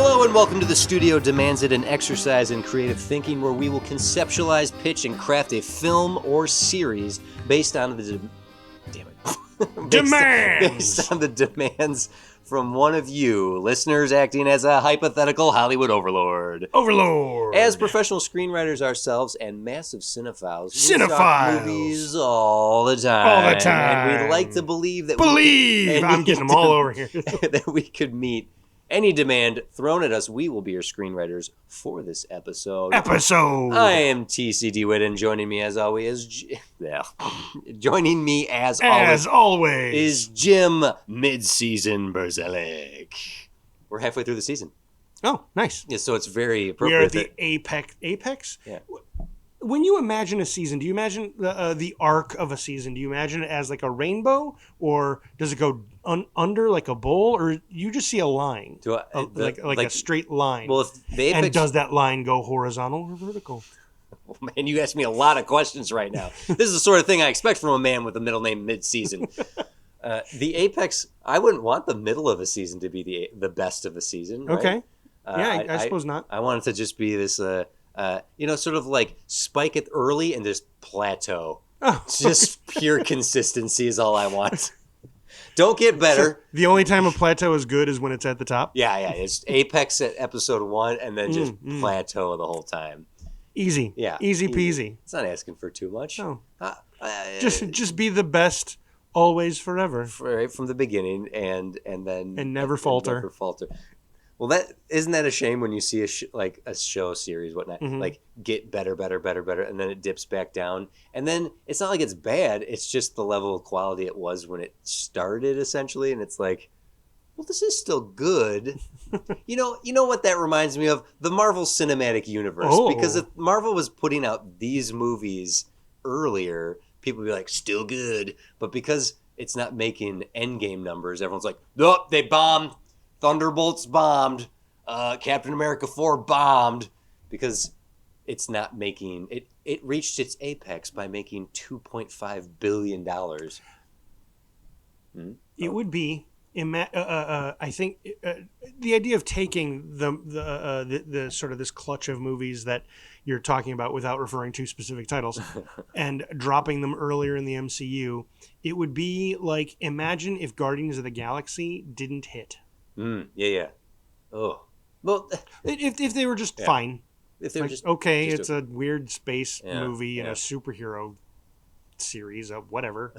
Hello and welcome to The Studio Demands It, an exercise in creative thinking where we will conceptualize, pitch, and craft a film or series based on the based on the demands from one of you, listeners acting as a hypothetical Hollywood overlord. As professional screenwriters ourselves and massive cinephiles, we talk movies all the time. And we like to believe that I'm getting them all over here. that we could meet any demand thrown at us. We will be your screenwriters for this episode. I am TC DeWitt, and joining me as always is Jim Mid-Season Berzelic. We're halfway through the season. Oh, nice. Yeah, so it's very appropriate. We are at the apex. Yeah. When you imagine a season, do you imagine the arc of a season? Do you imagine it as like a rainbow, or does it go under like a bowl, or you just see a line, like a straight line? Well, if the apex, and does that line go horizontal or vertical? Oh, man, you asked me a lot of questions right now. This is the sort of thing I expect from a man with a middle name Mid-Season. The apex, I wouldn't want the middle of a season to be the best of a season. Right? Okay. I suppose not. I want it to just be this. Sort of like spike it early and just plateau. Oh. Just pure consistency is all I want. Don't get better. So the only time a plateau is good is when it's at the top? Yeah. It's apex at episode 1 and then just plateau the whole time. Easy. Yeah. Easy peasy. It's not asking for too much. No. Just be the best always forever. Right from the beginning and never falter. Never falter. Well, isn't that a shame when you see a show series, whatnot, like get better, and then it dips back down, and then it's not like it's bad. It's just the level of quality it was when it started, essentially, and it's like, well, this is still good. You know what that reminds me of? The Marvel Cinematic Universe, because if Marvel was putting out these movies earlier, people would be like, still good, but because it's not making Endgame numbers, everyone's like, nope, they bombed. Thunderbolts bombed. Captain America 4 bombed because it's not making it. It reached its apex by making $2.5 billion. It would be. I think the idea of taking the sort of this clutch of movies that you're talking about without referring to specific titles and dropping them earlier in the MCU, it would be like, imagine if Guardians of the Galaxy didn't hit. Yeah. Oh, well, if they were just fine, if they were just okay, just it's a weird space movie and a superhero series of whatever.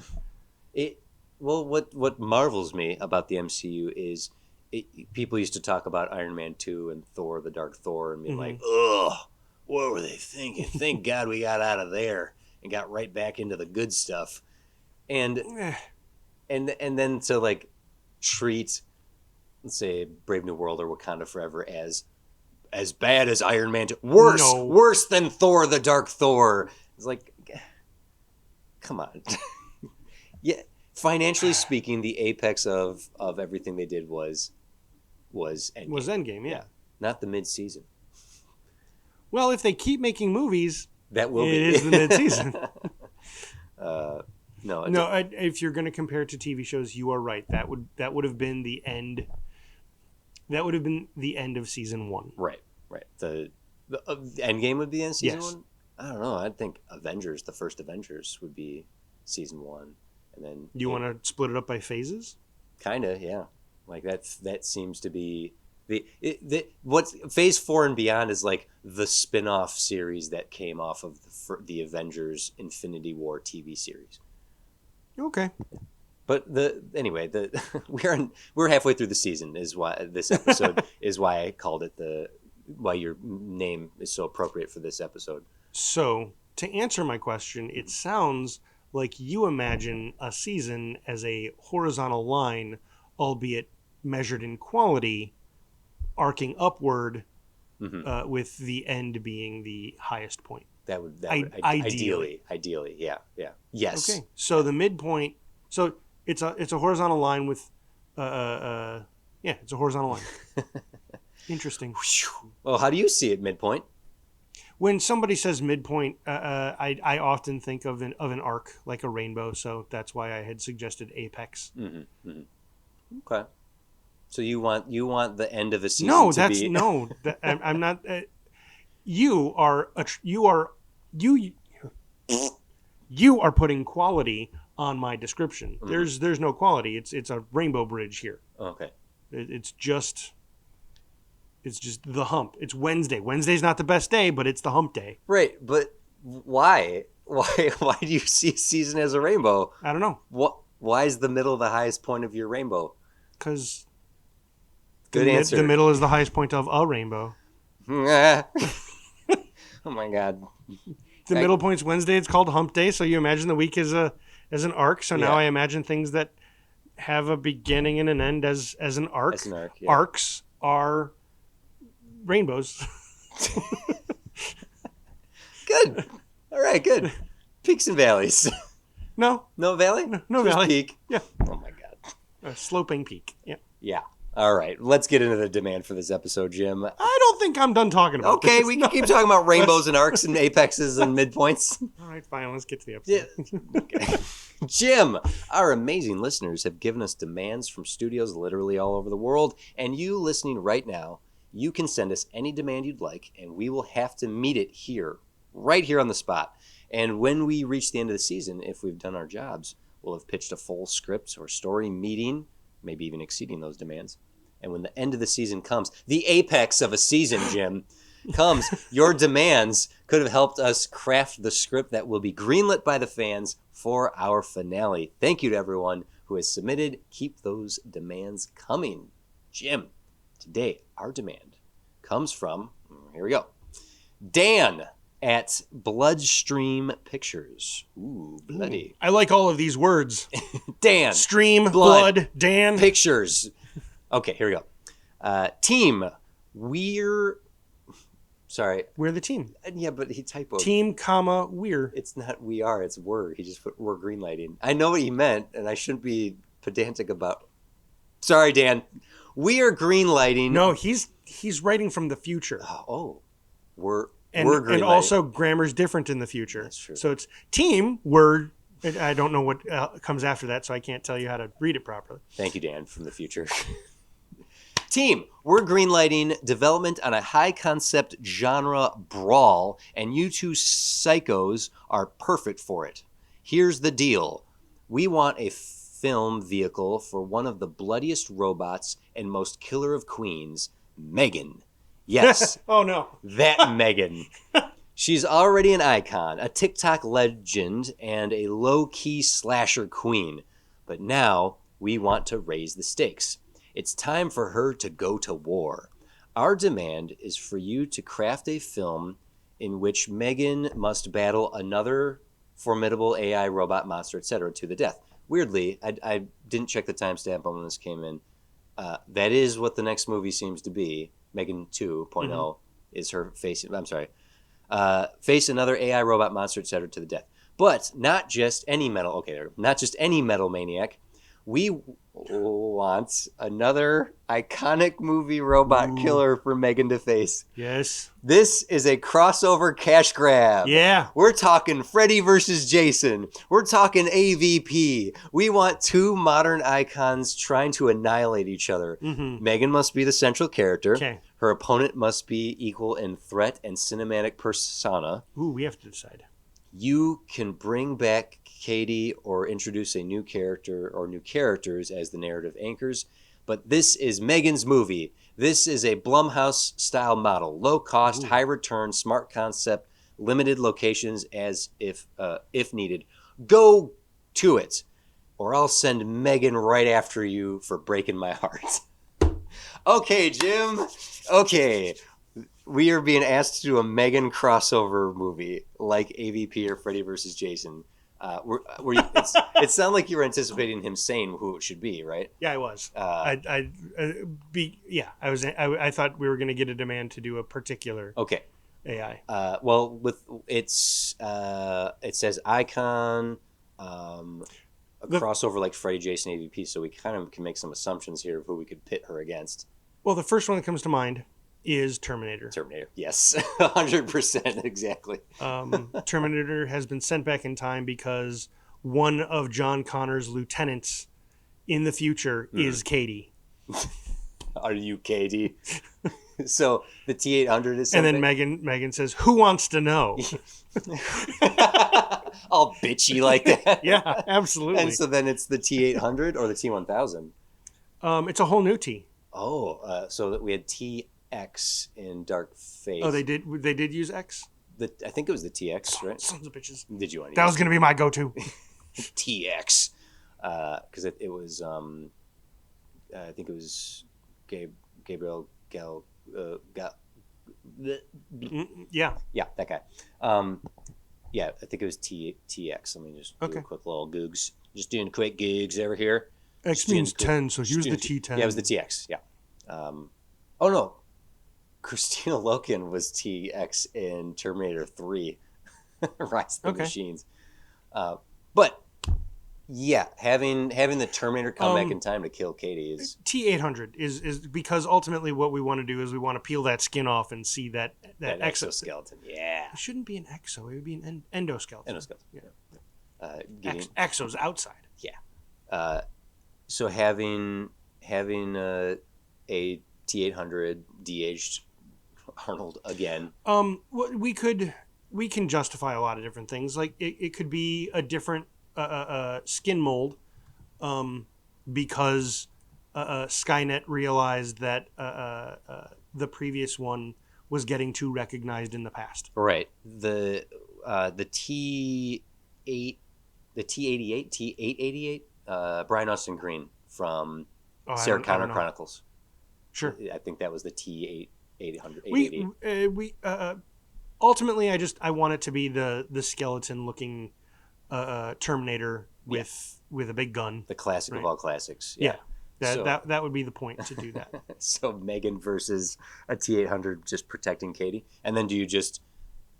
What marvels me about the MCU is people used to talk about Iron Man 2 and Thor: The Dark Thor and be like, ugh, what were they thinking? Thank God we got out of there and got right back into the good stuff, and then to like treat, let's say, Brave New World or Wakanda Forever as bad as Iron Man 2. Worse than Thor, the Dark Thor. It's like, come on. Yeah, financially speaking, the apex of everything they did was Endgame. Was Endgame, yeah. Not the mid-season. Well, if they keep making movies, it is the mid-season. No. If you're going to compare it to TV shows, you are right. That would have been the end. That would have been the end of season 1. Right. The Endgame would be the end of season 1? I don't know. I'd think the first Avengers would be season 1. And then you want to split it up by phases? Kind of, yeah. Like that seems to be what's Phase 4 and beyond is like the spin-off series that came off of the Avengers Infinity War TV series. Okay. But we're halfway through the season is why this episode is why I called it why your name is so appropriate for this episode. So to answer my question, it sounds like you imagine a season as a horizontal line, albeit measured in quality, arcing upward, with the end being the highest point. That would ideally, yeah. Yes. Okay. So the midpoint. So it's a horizontal line with, it's a horizontal line. Interesting. Well, how do you see it, midpoint? When somebody says midpoint, I often think of an arc, like a rainbow. So that's why I had suggested apex. Mm-hmm. Okay. So you want the end of the season No, to that's be no. I'm not. You are you are putting quality on my description. There's no quality. It's a rainbow bridge here. okay. It's just the hump. It's Wednesday. Wednesday's not the best day, but it's the hump day. Right, but why? Why do you see a season as a rainbow? I don't know. Why is the middle the highest point of your rainbow? Because Good answer. the middle is the highest point of a rainbow. Oh my god. The middle point's Wednesday. It's called hump day. So you imagine the week as an arc. So now I imagine things that have a beginning and an end as an arc. As an arc, yeah. Arcs are rainbows. Good. All right, good. Peaks and valleys. No valley? no Just valley. peak. Yeah. Oh my god. A sloping peak. Yeah. Yeah. All right. Let's get into the demand for this episode, Jim. I don't think I'm done talking about Okay, this. we can keep talking about rainbows and arcs and apexes and midpoints. All right, fine. Let's get to the episode. Yeah. Okay. Jim, our amazing listeners have given us demands from studios literally all over the world, and you listening right now, you can send us any demand you'd like, and we will have to meet it here, right here on the spot. And when we reach the end of the season, if we've done our jobs, we'll have pitched a full script or story meeting, maybe even exceeding those demands. And when the end of the season comes, the apex of a season, Jim, comes, your demands could have helped us craft the script that will be greenlit by the fans for our finale. Thank you to everyone who has submitted. Keep those demands coming. Jim, today our demand comes from, here we go, Dan at Bloodstream Pictures. Ooh, bloody. I like all of these words. Dan. Stream, blood, Dan. Pictures. Okay, here we go. Team, we're the team. Yeah, but he typoed. Team, comma, we're. It's not we are, it's we're. He just put we're greenlighting. I know what he meant, and I shouldn't be pedantic about. Sorry, Dan. We are greenlighting. No, he's writing from the future. We're and greenlighting. And also grammar's different in the future. That's true. So it's team, word. I don't know what comes after that, so I can't tell you how to read it properly. Thank you, Dan, from the future. Team, we're greenlighting development on a high-concept genre brawl, and you two psychos are perfect for it. Here's the deal. We want a film vehicle for one of the bloodiest robots and most killer of queens, M3GAN. Yes. Oh, no. That M3GAN. She's already an icon, a TikTok legend, and a low-key slasher queen. But now we want to raise the stakes. It's time for her to go to war. Our demand is for you to craft a film in which M3GAN must battle another formidable AI robot monster, etc., to the death. Weirdly, I didn't check the timestamp on when this came in. That is what the next movie seems to be. M3GAN 2.0 is her face. I'm sorry. Face another AI robot monster, etc., to the death. But not just any metal. Okay, not just any metal maniac. We want another iconic movie robot killer for M3GAN to face. Yes. This is a crossover cash grab. Yeah. We're talking Freddy versus Jason. We're talking AVP. We want two modern icons trying to annihilate each other. M3GAN must be the central character. Okay. Her opponent must be equal in threat and cinematic persona. Ooh, we have to decide. You can bring back Katie or introduce a new character or new characters as the narrative anchors. But this is M3GAN's movie. This is a Blumhouse-style model. Low cost, high return, smart concept, limited locations as if needed. Go to it, or I'll send M3GAN right after you for breaking my heart. Okay, Jim. Okay. We are being asked to do a M3GAN crossover movie like AVP or Freddy versus Jason. It sounded like you were anticipating him saying who it should be, right? Yeah, I was. I thought we were going to get a demand to do a particular AI. Well, with it says icon, a crossover like Freddy, Jason, AVP, so we kind of can make some assumptions here of who we could pit her against. Well, the first one that comes to mind is Terminator. Terminator, yes. 100%, exactly. Terminator has been sent back in time because one of John Connor's lieutenants in the future is Katie. Are you Katie? So the T-800 is And something. then Megan says, "Who wants to know?" All bitchy like that. Yeah, absolutely. And so then it's the T-800 or the T-1000. It's a whole new T. Oh, so that we had TX in Dark Fate. Oh, they did use X. I think it was the TX, right? Sons of bitches. Did you want to That use was going to be my go-to. TX? Because it was I think it was Gabriel Gal. Yeah. Yeah, that guy. Yeah, I think it was TX. Let me just do a quick little googs. Just doing quick googs over here. X means 10, so use the T10. Yeah, it was the TX. Yeah. Oh no, Christina Loken was TX in Terminator 3, Rise of the Machines. But yeah, having the Terminator come back in time to kill Katie is T-800 is because ultimately what we want to do is we want to peel that skin off and see that exoskeleton. Yeah, it shouldn't be an exo; it would be an endoskeleton. Yeah. Exo's outside. Yeah. So having a T-800 de-aged Arnold again. We can justify a lot of different things. Like it could be a different skin mold, because Skynet realized that the previous one was getting too recognized in the past. Right. The T8 the T88 T888 Brian Austin Green from Sarah Connor Chronicles. Sure. I think that was the T800. We ultimately I want it to be the skeleton looking Terminator with a big gun. The classic of all classics. Yeah. That would be the point, to do that. So M3GAN versus a T-800 just protecting Katie. And then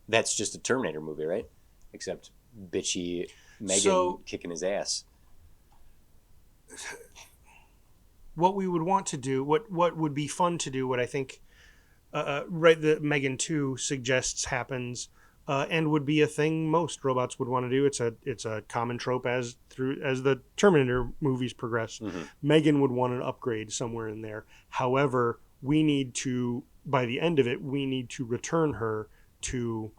that's just a Terminator movie, right? Except bitchy M3GAN kicking his ass. What we would want to do, what would be fun to do, what I think the M3GAN 2 suggests happens, and would be a thing most robots would want to do. It's a common trope as the Terminator movies progress. Mm-hmm. M3GAN would want an upgrade somewhere in there. However, we need to, by the end of it, we need to return her to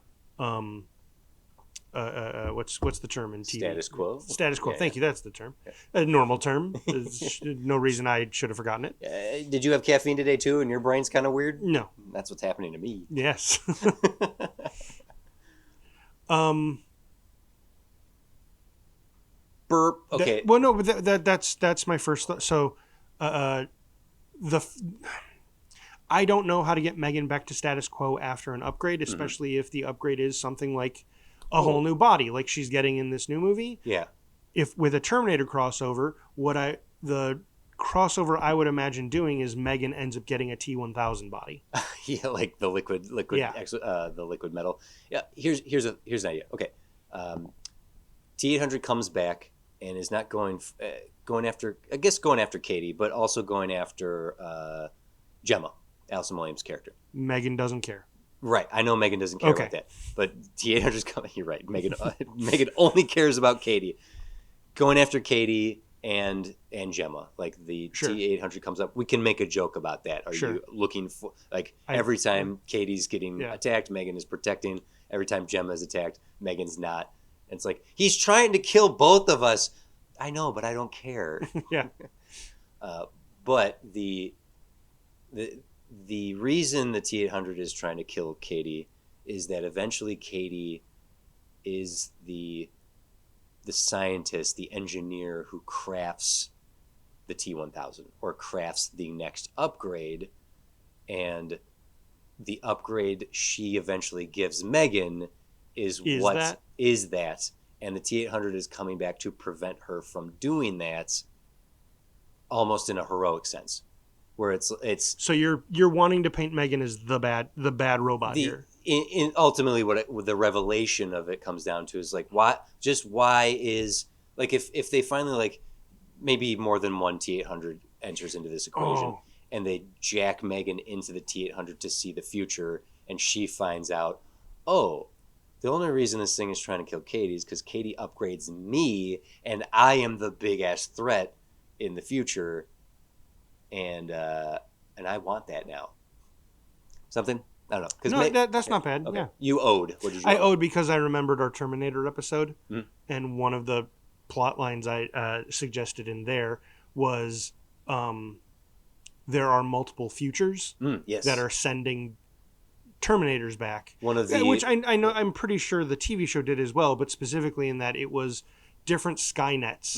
what's the term in TV? Status quo. Status quo. Thank you. That's the term. A normal term. There's no reason I should have forgotten it. Did you have caffeine today too, and your brain's kind of weird? No. That's what's happening to me. Yes. Burp. Okay. No, but that's my first thought. So, I don't know how to get M3GAN back to status quo after an upgrade, especially if the upgrade is something like a whole new body, like she's getting in this new movie. Yeah. If with a Terminator crossover, the crossover I would imagine doing is M3GAN ends up getting a T-1000 body. Yeah, like the liquid, the liquid metal. Yeah. Here's an idea. Okay. T-800 comes back and is not going after Katie, but also going after Gemma, Alison Williams' character. M3GAN doesn't care. Right, I know M3GAN doesn't care about that, but T-800's coming. You're right. M3GAN only cares about Katie, going after Katie and Gemma. Like the T-800 comes up, we can make a joke about that. Are you looking for every time Katie's getting attacked, M3GAN is protecting. Every time Gemma is attacked, M3GAN's not. And it's like he's trying to kill both of us. I know, but I don't care. Yeah. But the reason the T-800 is trying to kill Katie is that eventually Katie is the scientist, the engineer who crafts the T-1000 or crafts the next upgrade, and the upgrade she eventually gives M3GAN is that, and the T-800 is coming back to prevent her from doing that, almost in a heroic sense. Where it's so you're wanting to paint M3GAN as the bad robot here. In ultimately what the revelation of it comes down to is like why is like if they finally like maybe more than one T-800 enters into this equation and they jack M3GAN into the T-800 to see the future, and she finds out, the only reason this thing is trying to kill Katie is because Katie upgrades me and I am the big ass threat in the future. And and I want that now. Something? I don't know. No, that's not bad. Okay. Yeah. You owed. What did you I owe? owed because I remembered our Terminator episode, Mm. and one of the plot lines I suggested in there was there are multiple futures Yes. that are sending Terminators back. One of the... Which I know, I'm pretty sure the TV show did as well, but specifically in that it was different Skynets.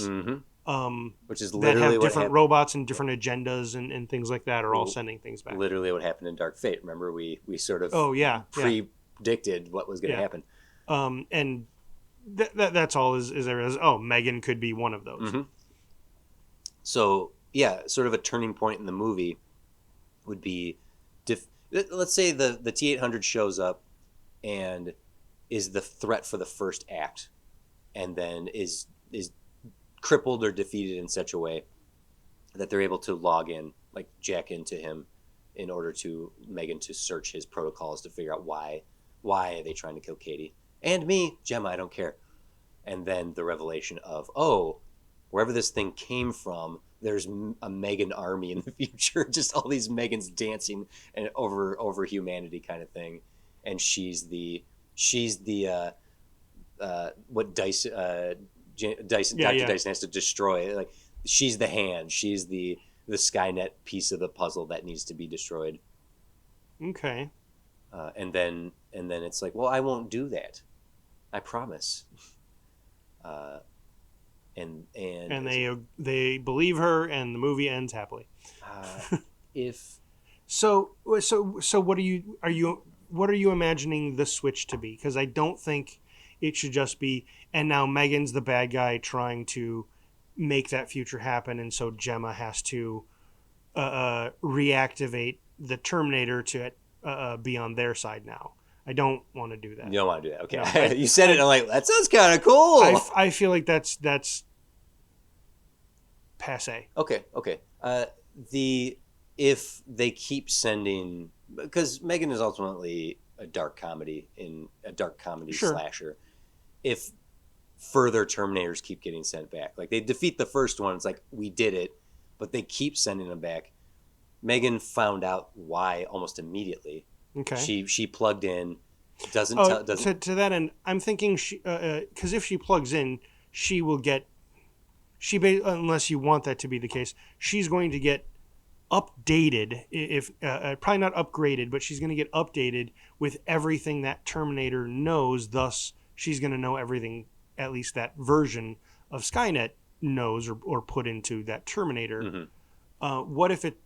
Which is that literally have what different robots and different agendas and things like that are all sending things back. Literally what happened in Dark Fate. Remember, we sort of predicted what was going to happen. And that's all is there is. Oh, M3GAN could be one of those. So, yeah, sort of a turning point in the movie would be... let's say the T-800 shows up and is the threat for the first act, and then is crippled or defeated in such a way that they're able to log in, like jack into him, in order to M3GAN to search his protocols to figure out why are they trying to kill Katie and me, Gemma. I don't care. And then the revelation of, oh, wherever this thing came from, there's a M3GAN army in the future, just all these M3GANs dancing and over humanity kind of thing, and she's the what Dr. Dyson has to destroy. Like, she's the hand. She's the Skynet piece of the puzzle that needs to be destroyed. Okay. And then it's like, well, I won't do that. I promise. And they believe her, and the movie ends happily. If so, what are you imagining the switch to be? Because I don't think it should just be, and now M3GAN's the bad guy trying to make that future happen, and so Gemma has to reactivate the Terminator to be on their side now. I don't want to do that. You don't want to do that. Okay. No, you said it, and I'm like, that sounds kind of cool. I feel like that's passe. Okay. If they keep sending, because M3GAN is ultimately a dark comedy slasher. If further Terminators keep getting sent back, like they defeat the first one, it's like, we did it, but they keep sending them back. M3GAN found out why almost immediately. Okay. She plugged in. Doesn't to that end, I'm thinking she, because if she plugs in, she will get. Unless you want that to be the case, she's going to get updated. If probably not upgraded, but she's going to get updated with everything that Terminator knows. Thus, she's going to know everything, at least that version of Skynet knows or put into that Terminator. What if it?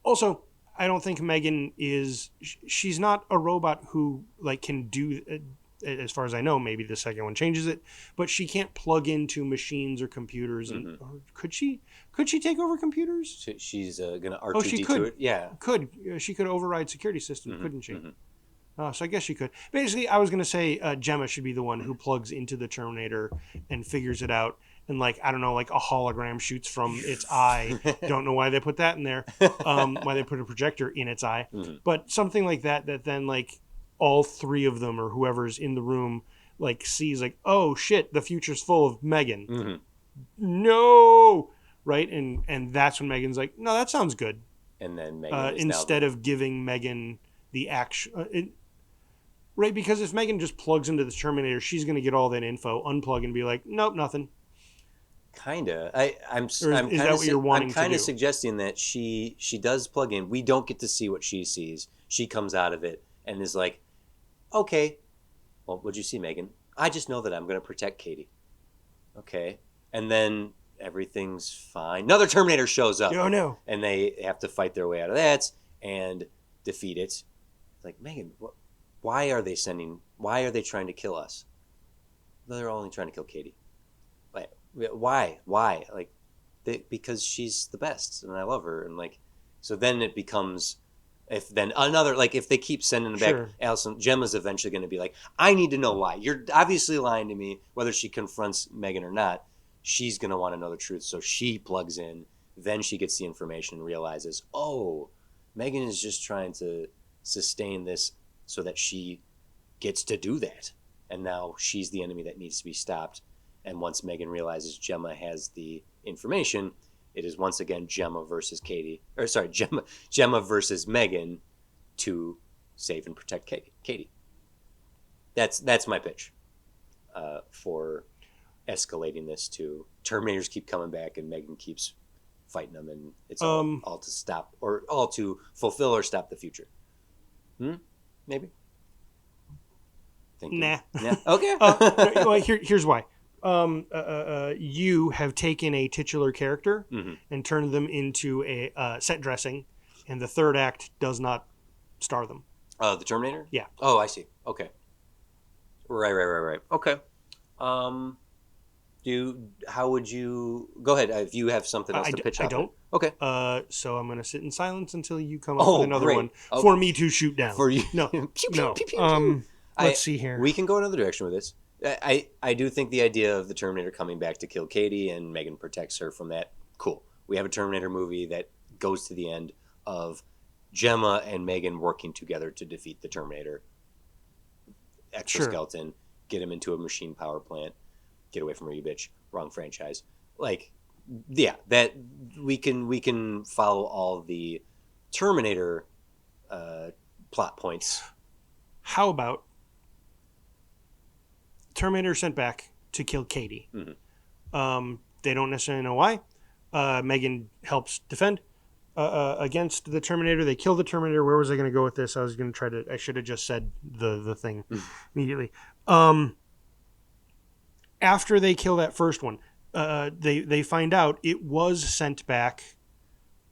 Also, I don't think M3GAN is. She's not a robot who can do. As far as I know, maybe the second one changes it, but she can't plug into machines or computers. And or could she? Could she take over computers? She's gonna R2D2 could. it. Yeah, she could override security systems, couldn't she? So I guess she could. Basically, I was going to say Gemma should be the one who plugs into the Terminator and figures it out. And I don't know, a hologram shoots from its eye. Don't know why they put that in there. Why they put a projector in its eye. But something like that then all three of them or whoever's in the room sees oh shit, the future's full of M3GAN. No, right? And that's when M3GAN's like, no, that sounds good. And then M3GAN instead of giving M3GAN the action. Right, because if M3GAN just plugs into the Terminator, she's going to get all that info, unplug, and be like, nope, nothing. Kinda. I'm is that what you're wanting to do? I'm kind of suggesting that she does plug in. We don't get to see what she sees. She comes out of it and is like, okay, well, what'd you see, M3GAN? I just know that I'm going to protect Katie. Okay. And then everything's fine. Another Terminator shows up. Oh, no. And they have to fight their way out of that and defeat it. Like, M3GAN, why are they trying to kill us? They're only trying to kill Katie. Why? Because she's the best and I love her. And so then it becomes, if they keep sending them back, Allison, Gemma's eventually going to be like, I need to know why. You're obviously lying to me, whether she confronts M3GAN or not. She's going to want to know the truth. So she plugs in, then she gets the information and realizes, oh, M3GAN is just trying to sustain this so that she gets to do that. And now she's the enemy that needs to be stopped. And once M3GAN realizes Gemma has the information, it is once again Gemma versus Katie, or sorry, Gemma versus M3GAN to save and protect Katie. That's my pitch for escalating this to Terminators keep coming back and M3GAN keeps fighting them, and it's all to stop or all to fulfill or stop the future. Maybe. Thinking. Nah. Yeah. Okay. Well, here's why. You have taken a titular character and turned them into a set dressing, and the third act does not star them. The Terminator? Yeah. Oh, I see. Okay. Right. Okay. How would you go ahead if you have something else to pitch out? I don't. Okay. So I'm going to sit in silence until you come up with another one okay. for me to shoot down. For you? No. Pew, no. Pew, pew, pew. Let's see here. We can go another direction with this. I do think the idea of the Terminator coming back to kill Katie and M3GAN protects her from that. Cool. We have a Terminator movie that goes to the end of Gemma and M3GAN working together to defeat the Terminator. Exoskeleton, get him into a machine power plant, get away from her, you bitch. Wrong franchise. Like, yeah, that we can follow all the Terminator plot points. How about Terminator sent back to kill Katie? They don't necessarily know why. M3GAN helps defend against the Terminator. They kill the Terminator. Where was I going to go with this? I should have just said the thing immediately. After they kill that first one, they find out it was sent back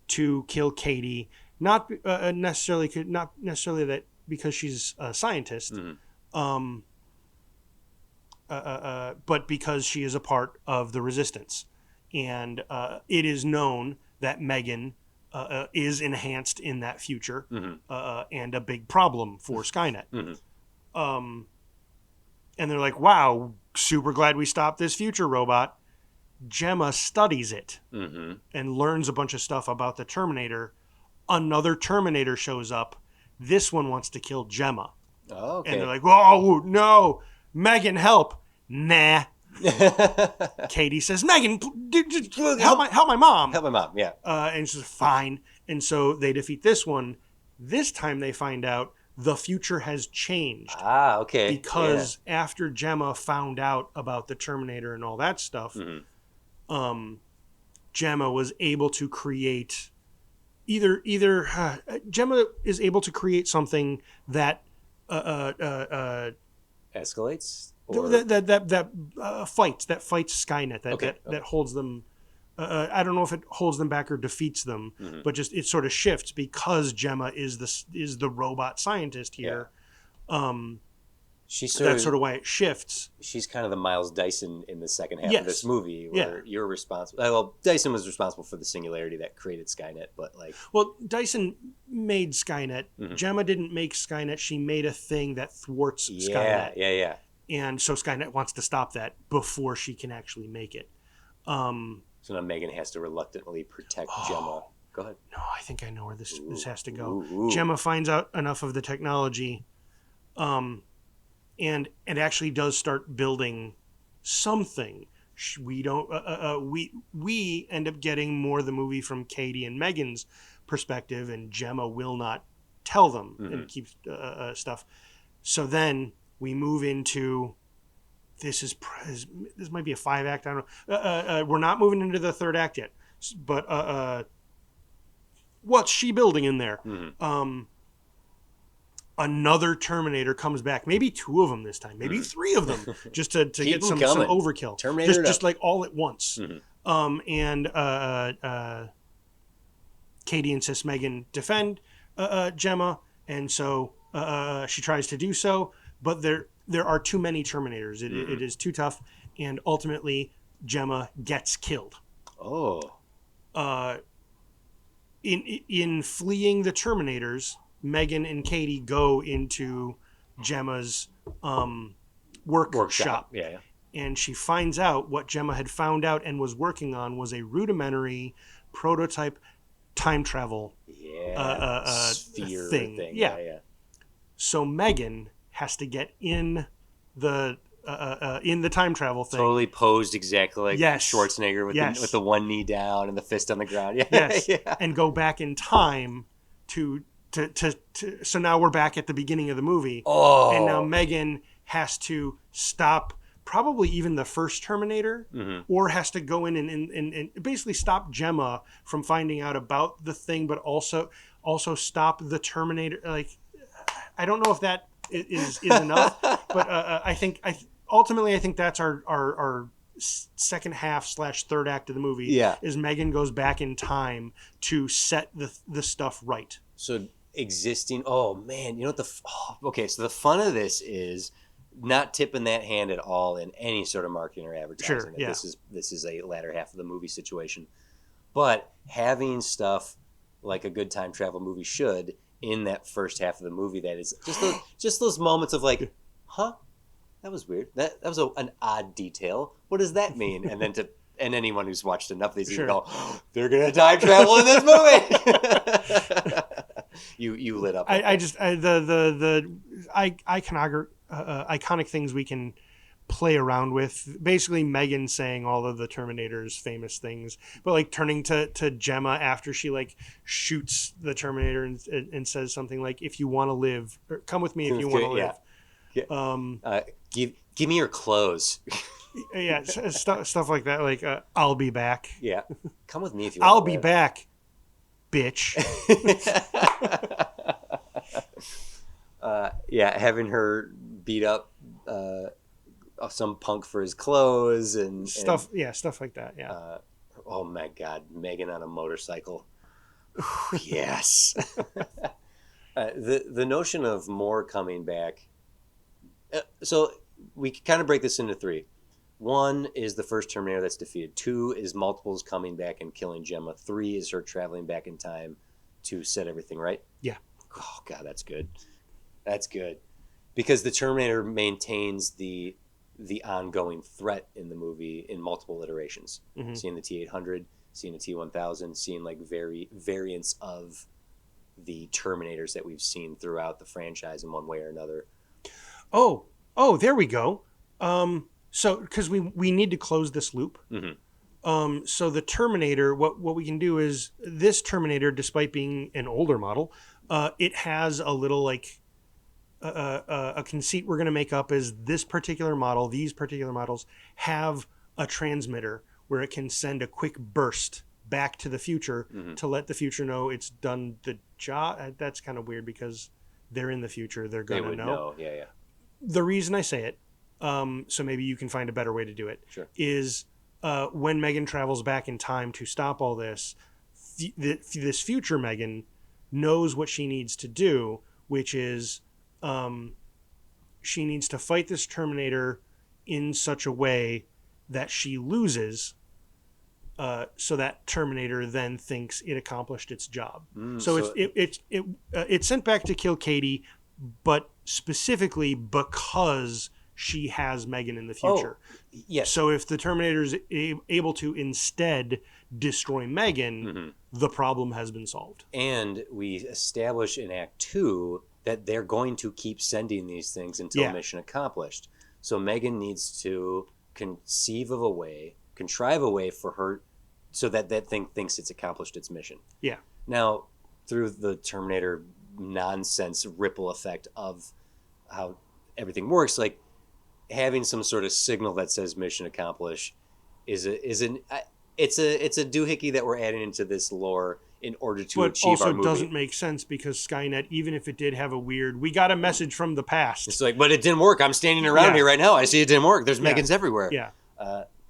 to kill Katie. Not necessarily that because she's a scientist, but because she is a part of the Resistance, and it is known that M3GAN is enhanced in that future and a big problem for Skynet. And they're like, wow, super glad we stopped this future robot. Gemma studies it and learns a bunch of stuff about the Terminator. Another Terminator shows up. This one wants to kill Gemma. Oh, okay. And they're like, whoa, no, M3GAN, help. Nah. Katie says, M3GAN, help my mom. Help my mom, yeah. And she's fine. And so they defeat this one. This time they find out the future has changed. Ah, okay. Because after Gemma found out about the Terminator and all that stuff, Gemma was able to create Gemma is able to create something that escalates that fights Skynet that holds them. I don't know if it holds them back or defeats them, but just it sort of shifts because Gemma is the robot scientist here. That's sort of why it shifts. She's kind of the Miles Dyson in the second half of this movie, where you're responsible. Well, Dyson was responsible for the singularity that created Skynet, but Dyson made Skynet. Gemma didn't make Skynet. She made a thing that thwarts Skynet. Yeah. And so Skynet wants to stop that before she can actually make it. So now M3GAN has to reluctantly protect Gemma. Go ahead. No, I think I know where this has to go. Gemma finds out enough of the technology, and actually does start building something. We don't. We end up getting more of the movie from Katie and M3GAN's perspective, and Gemma will not tell them and keeps stuff. So then we move into. This might be a 5-act. I don't know. We're not moving into the third act yet. But what's she building in there? Another Terminator comes back. Maybe 2 of them this time. Maybe 3 of them, just to get some overkill. Terminator just like all at once. And Katie insists M3GAN defend Gemma, and so she tries to do so, but there are too many Terminators. It is too tough, and ultimately Gemma gets killed. In fleeing the Terminators, M3GAN and Katie go into Gemma's workshop. Yeah. And she finds out what Gemma had found out and was working on was a rudimentary prototype time travel sphere thing. Yeah. So M3GAN has to get in the in the time travel thing. Totally posed exactly like Yes. Schwarzenegger with the one knee down and the fist on the ground. Yeah. Yes, Yeah. and go back in time to so now we're back at the beginning of the movie. Oh. And now M3GAN has to stop probably even the first Terminator, or has to go in and basically stop Gemma from finding out about the thing, but also stop the Terminator. Like, I don't know if that is enough, but I think ultimately that's our second half / third act of the movie. Yeah. Is M3GAN goes back in time to set the stuff right. So existing. Oh man, you know what okay. So the fun of this is not tipping that hand at all in any sort of marketing or advertising. Sure, yeah. This is a latter half of the movie situation, but having stuff like a good time travel movie should in that first half of the movie that is just those moments of like, huh, that was weird. That was an odd detail. What does that mean? And then and anyone who's watched enough of these, you go, oh, they're gonna time travel in this movie. You lit up. The iconic things we can play around with. Basically, M3GAN saying all of the Terminator's famous things, but like turning to Gemma after she like shoots the Terminator and says something like, "If you want to live, or come with me if you want to live." Yeah. Give me your clothes. Yeah, stuff like that. Like, I'll be back. Yeah, come with me if you. I'll be back, bitch. Yeah, having her beat up some punk for his clothes and stuff. Yeah, stuff like that. Yeah. Oh my God, M3GAN on a motorcycle. Yes. The notion of more coming back. So we kind of break this into three. One is the first Terminator that's defeated. Two is multiples coming back and killing Gemma. Three is her traveling back in time to set everything right. Yeah. Oh God, that's good. That's good. Because the Terminator maintains the ongoing threat in the movie in multiple iterations. Mm-hmm. Seeing the T-800, seeing the T-1000, seeing like variants of the Terminators that we've seen throughout the franchise in one way or another. Oh, there we go. So because we need to close this loop. Mm-hmm. So the Terminator, what we can do is this Terminator, despite being an older model, it has a little like a conceit we're going to make up is this particular model, these particular models have a transmitter where it can send a quick burst back to the future to let the future know it's done the job. That's kind of weird because they're in the future. They're going to know. Yeah. The reason I say it, so maybe you can find a better way to do it, sure, is when M3GAN travels back in time to stop all this, this future M3GAN knows what she needs to do, which is she needs to fight this Terminator in such a way that she loses, so that Terminator then thinks it accomplished its job. So it's sent back to kill Katie, but specifically because she has M3GAN in the future. Oh, yes. So if the Terminator is able to instead destroy M3GAN, the problem has been solved. And we establish in Act 2 that they're going to keep sending these things until mission accomplished. So M3GAN needs to contrive a way for her so that thing thinks it's accomplished its mission. Yeah. Now, through the Terminator nonsense ripple effect of how everything works, like having some sort of signal that says mission accomplished it's a doohickey that we're adding into this lore in order to achieve our movie. But also doesn't make sense because Skynet, even if it did have a weird, we got a message from the past. It's like, but it didn't work. I'm standing around here right now. I see it didn't work. There's M3GANs everywhere. Yeah.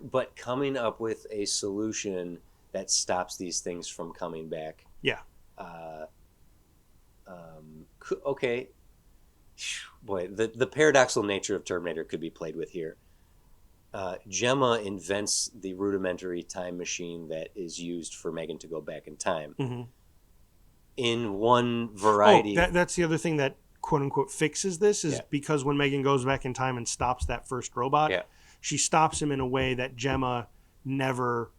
But coming up with a solution that stops these things from coming back. Yeah. Okay. Boy, the paradoxical nature of Terminator could be played with here. Gemma invents the rudimentary time machine that is used for M3GAN to go back in time. Mm-hmm. In one variety... that's the other thing that quote-unquote fixes this is because when M3GAN goes back in time and stops that first robot, she stops him in a way that Gemma never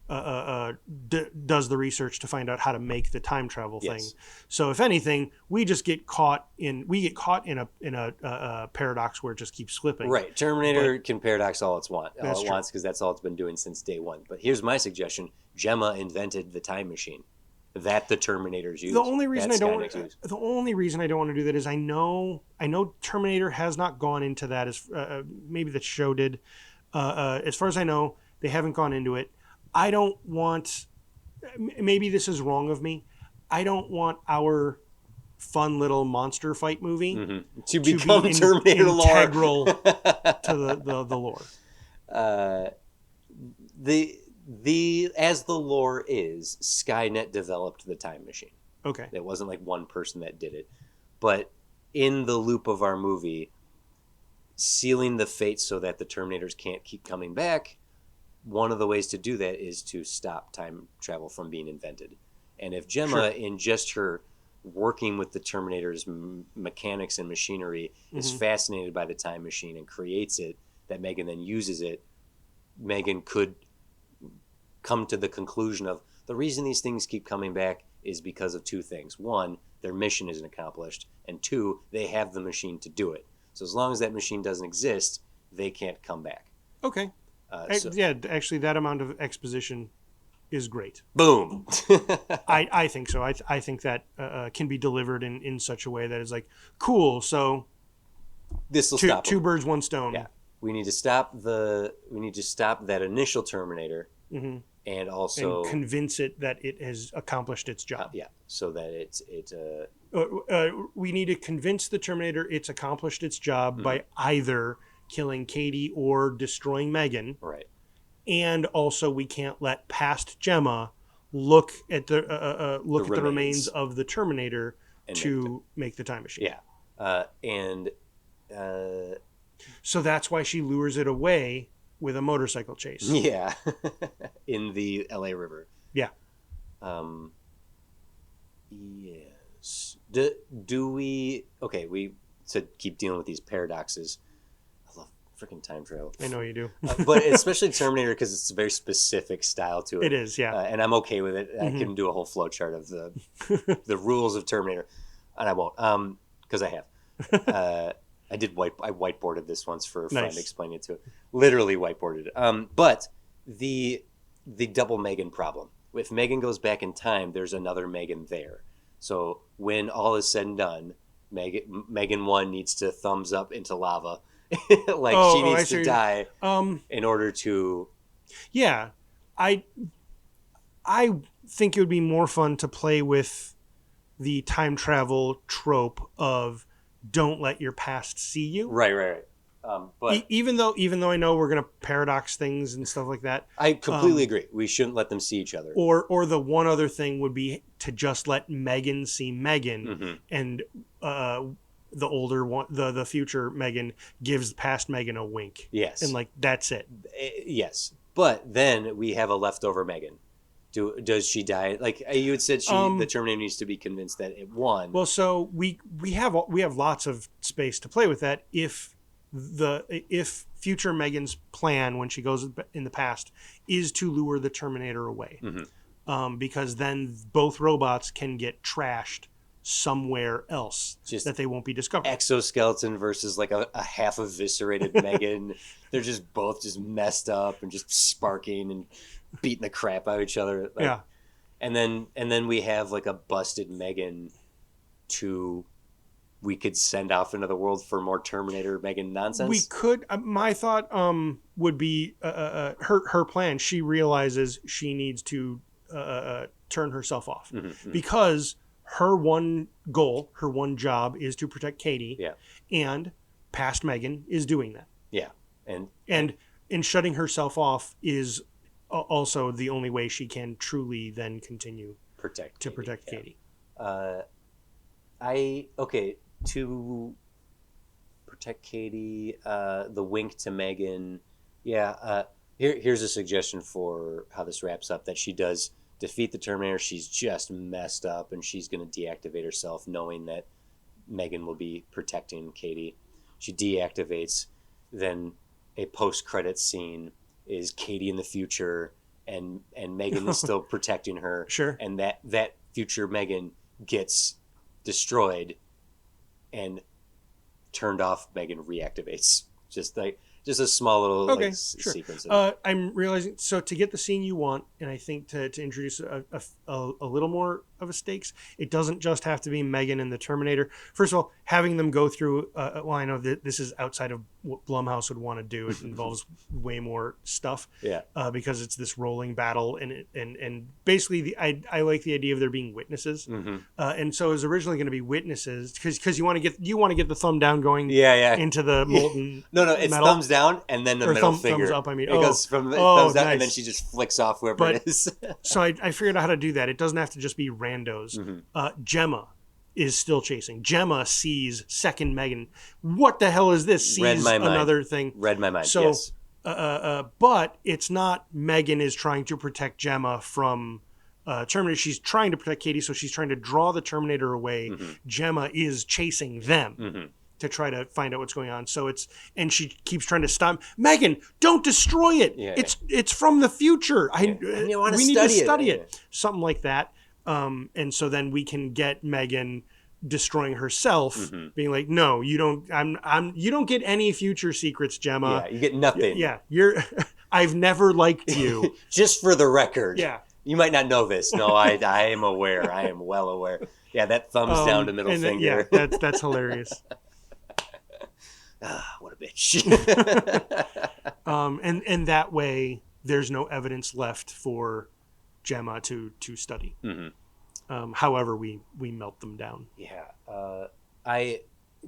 does the research to find out how to make the time travel thing. Yes. So if anything, we just get caught in a paradox where it just keeps slipping. Right. Terminator can paradox all it wants because that's all it's been doing since day one. But here's my suggestion: Gemma invented the time machine that the Terminators use. The only reason I don't use. the only reason I don't want to do that is I know Terminator has not gone into that as maybe the show did. As far as I know, they haven't gone into it. I don't want. Maybe this is wrong of me. I don't want our fun little monster fight movie to become Terminator integral lore. to the lore. As the lore is, Skynet developed the time machine. Okay. It wasn't like one person that did it. But in the loop of our movie, sealing the fate so that the Terminators can't keep coming back, one of the ways to do that is to stop time travel from being invented. And if Gemma, in just her working with the Terminator's mechanics and machinery, is fascinated by the time machine and creates it, that M3GAN then uses it, M3GAN could come to the conclusion of the reason these things keep coming back is because of two things. One, their mission isn't accomplished, and two, they have the machine to do it. So as long as that machine doesn't exist, they can't come back. Okay. Actually, that amount of exposition is great. Boom. I think so. I think that can be delivered in such a way that is like, cool, so this will stop two birds, one stone. Yeah. We need to stop that initial Terminator and also convince it that it has accomplished its job. So that we need to convince the Terminator it's accomplished its job by either killing Katie or destroying M3GAN. Right. And also, we can't let past Gemma look at the remains of the Terminator and make the time machine. Yeah. So that's why she lures it away with a motorcycle chase. Yeah. In the LA River. Yeah. Yes. Do we... Okay, we said keep dealing with these paradoxes. I love freaking time travel. I know you do. But especially Terminator because it's a very specific style to it. It is, yeah. And I'm okay with it. I can do a whole flowchart of the rules of Terminator. And I won't, because I have. I whiteboarded this once for a friend, explaining it to it. Literally whiteboarded it. But the double M3GAN problem. If M3GAN goes back in time, there's another M3GAN there. So when all is said and done, M3GAN 1 needs to thumbs up into lava. She needs to die in order to... Yeah. I think it would be more fun to play with the time travel trope of don't let your past see you. Right. But even though I know we're going to paradox things and stuff like that, I completely agree. We shouldn't let them see each other. Or the one other thing would be to just let M3GAN see M3GAN, and the older one, the future M3GAN gives past M3GAN a wink. Yes, and that's it. Yes, but then we have a leftover M3GAN. Does she die? Like you had said, the Terminator needs to be convinced that it won. Well, so we have lots of space to play with that if future M3GAN's plan when she goes in the past is to lure the Terminator away, because then both robots can get trashed somewhere else that they won't be discovered. Exoskeleton versus like a half eviscerated M3GAN. They're just both just messed up and just sparking and beating the crap out of each other. And then we have like a busted M3GAN we could send off into the world for more Terminator M3GAN nonsense. We could. My thought would be her plan. She realizes she needs to turn herself off because her one goal, her one job is to protect Katie. Yeah. And past M3GAN is doing that. Yeah. And shutting herself off is also the only way she can truly then continue to protect Katie. To protect Katie, the wink to M3GAN. Here's a suggestion for how this wraps up, that she does defeat the Terminator. She's just messed up and she's going to deactivate herself knowing that M3GAN will be protecting Katie. She deactivates. Then a post-credit scene is Katie in the future and M3GAN is still protecting her. Sure. And that future M3GAN gets destroyed, and turned off M3GAN reactivates. Just a small little Okay, sure. sequence. I'm realizing, so to get the scene you want, and I think to introduce a little more of a stakes, it doesn't just have to be M3GAN and the Terminator. First of all, having them go through, well, I know that this is outside of what Blumhouse would want to do. It involves way more stuff. Yeah. Because it's this rolling battle, and basically I like the idea of there being witnesses. Mm-hmm. And so it was originally going to be witnesses because you want to get the thumb down going into the molten no it's metal. thumbs down and then the middle finger. Thumbs up, I mean. It goes from thumbs down, and then she just flicks off whoever it is. So I figured out how to do that. It doesn't have to just be randos. Mm-hmm. Gemma is still chasing. Gemma sees second M3GAN. What the hell is this? Sees another thing. Read my mind. So, yes. But it's not M3GAN is trying to protect Gemma from Terminator. She's trying to protect Katie, so she's trying to draw the Terminator away. Mm-hmm. Gemma is chasing them. Mm-hmm. To try to find out what's going on. So and she keeps trying to stop M3GAN, don't destroy it. Yeah, it's from the future. We need to study it. Something like that. And so then we can get M3GAN destroying herself, being like, no, you don't, you don't get any future secrets, Gemma. Yeah, you get nothing. Yeah. I've never liked you. Just for the record. Yeah. You might not know this. No, I am aware. I am well aware. Yeah, that thumbs down to middle finger. Yeah, that's hilarious. What a bitch. And that way there's no evidence left for Gemma to study. Mm-hmm. However we melt them down. Yeah. I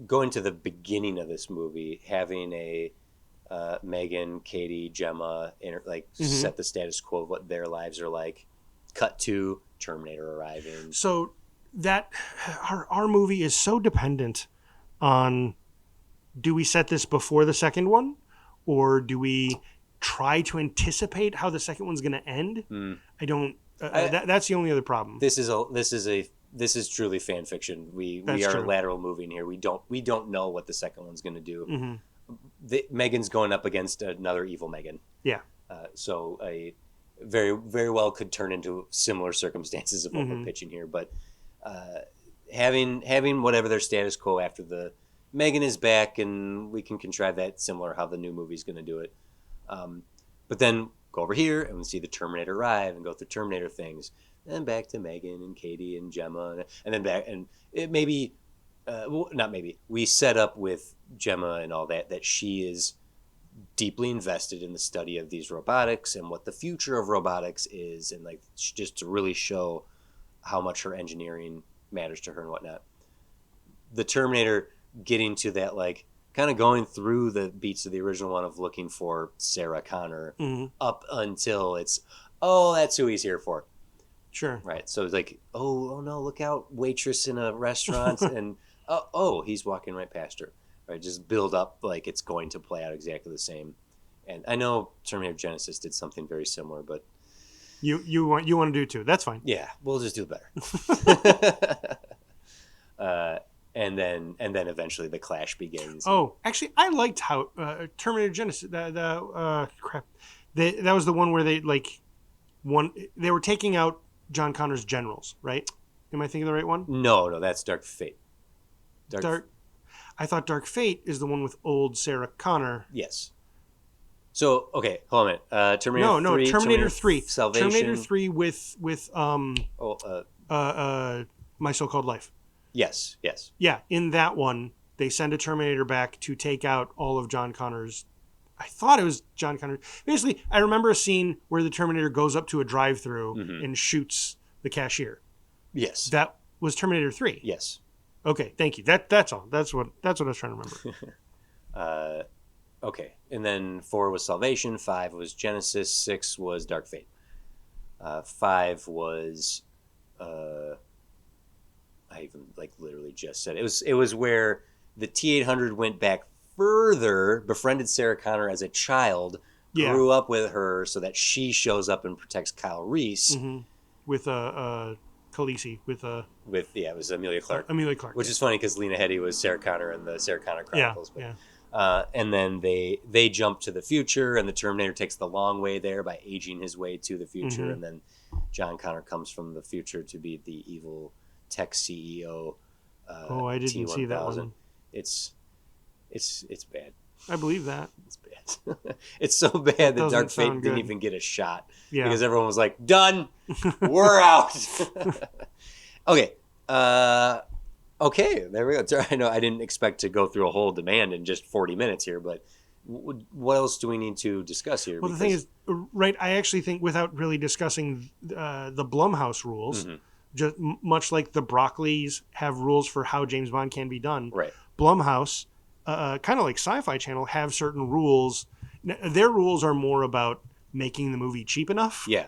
go into the beginning of this movie having a M3GAN, Katie, Gemma set the status quo of what their lives are like. Cut to Terminator arriving. So that our movie is so dependent on, do we set this before the second one, or do we try to anticipate how the second one's going to end? I don't. That's the only other problem. This is truly fan fiction. We are true. lateral moving here. We don't know what the second one's going to do. Mm-hmm. M3GAN's going up against another evil M3GAN. Yeah. So a very very well could turn into similar circumstances of what we're pitching here. But having whatever their status quo after the M3GAN is back, and we can contrive that similar how the new movie's going to do it. But then go over here and we see the Terminator arrive and go through Terminator things. Then back to M3GAN and Katie and Gemma, and then back, and it maybe, not maybe, we set up with Gemma and all that she is deeply invested in the study of these robotics and what the future of robotics is, and just to really show how much her engineering matters to her and whatnot. The Terminator getting to that, kind of going through the beats of the original one of looking for Sarah Connor up until it's, that's who he's here for. Sure. Right. So it's like, oh no, look out, waitress in a restaurant, and he's walking right past her. Right. Just build up like it's going to play out exactly the same. And I know Terminator Genesis did something very similar, but you want to do it too. That's fine. Yeah, we'll just do it better. And then eventually the clash begins. Oh, actually, I liked how Terminator Genesis. That was the one where they they were taking out John Connor's generals, right? Am I thinking of the right one? No, that's Dark Fate. I thought Dark Fate is the one with old Sarah Connor. Yes. So okay, hold on a minute. Terminator 3. Terminator 3. Salvation. Terminator 3 with My So-Called Life. Yes. Yeah, in that one, they send a Terminator back to take out all of John Connor's. I thought it was John Connor. Basically, I remember a scene where the Terminator goes up to a drive-through and shoots the cashier. Yes. That was Terminator 3. Yes. Okay, thank you. That's all. That's what I was trying to remember. Okay, and then 4 was Salvation, 5 was Genesis, 6 was Dark Fate. 5 was I even literally just said it. It was where the T-800 went back further, befriended Sarah Connor as a child, grew up with her so that she shows up and protects Kyle Reese with Khaleesi with it was Amelia Clark. Amelia Clark, which is funny because Lena Headey was Sarah Connor in the Sarah Connor Chronicles. Yeah. And then they jump to the future, and the Terminator takes the long way there by aging his way to the future, Mm-hmm. and then John Connor comes from the future to be the evil tech CEO. I didn't see that T-1000. one. It's bad. I believe that. It's bad. It's so bad that Dark Fate sound didn't good. even get a shot Yeah. because everyone was like, "Done, we're out." Okay. Okay, there we go. I know I didn't expect to go through a whole demand in just 40 minutes here, but what else do we need to discuss here? Well, the thing is, right, I actually think without really discussing the Blumhouse rules, Mhm. just much like the Broccoli's have rules for how James Bond can be done, Right. Blumhouse, kind of like Sci-Fi Channel, have certain rules. Their rules are more about making the movie cheap enough. Yeah.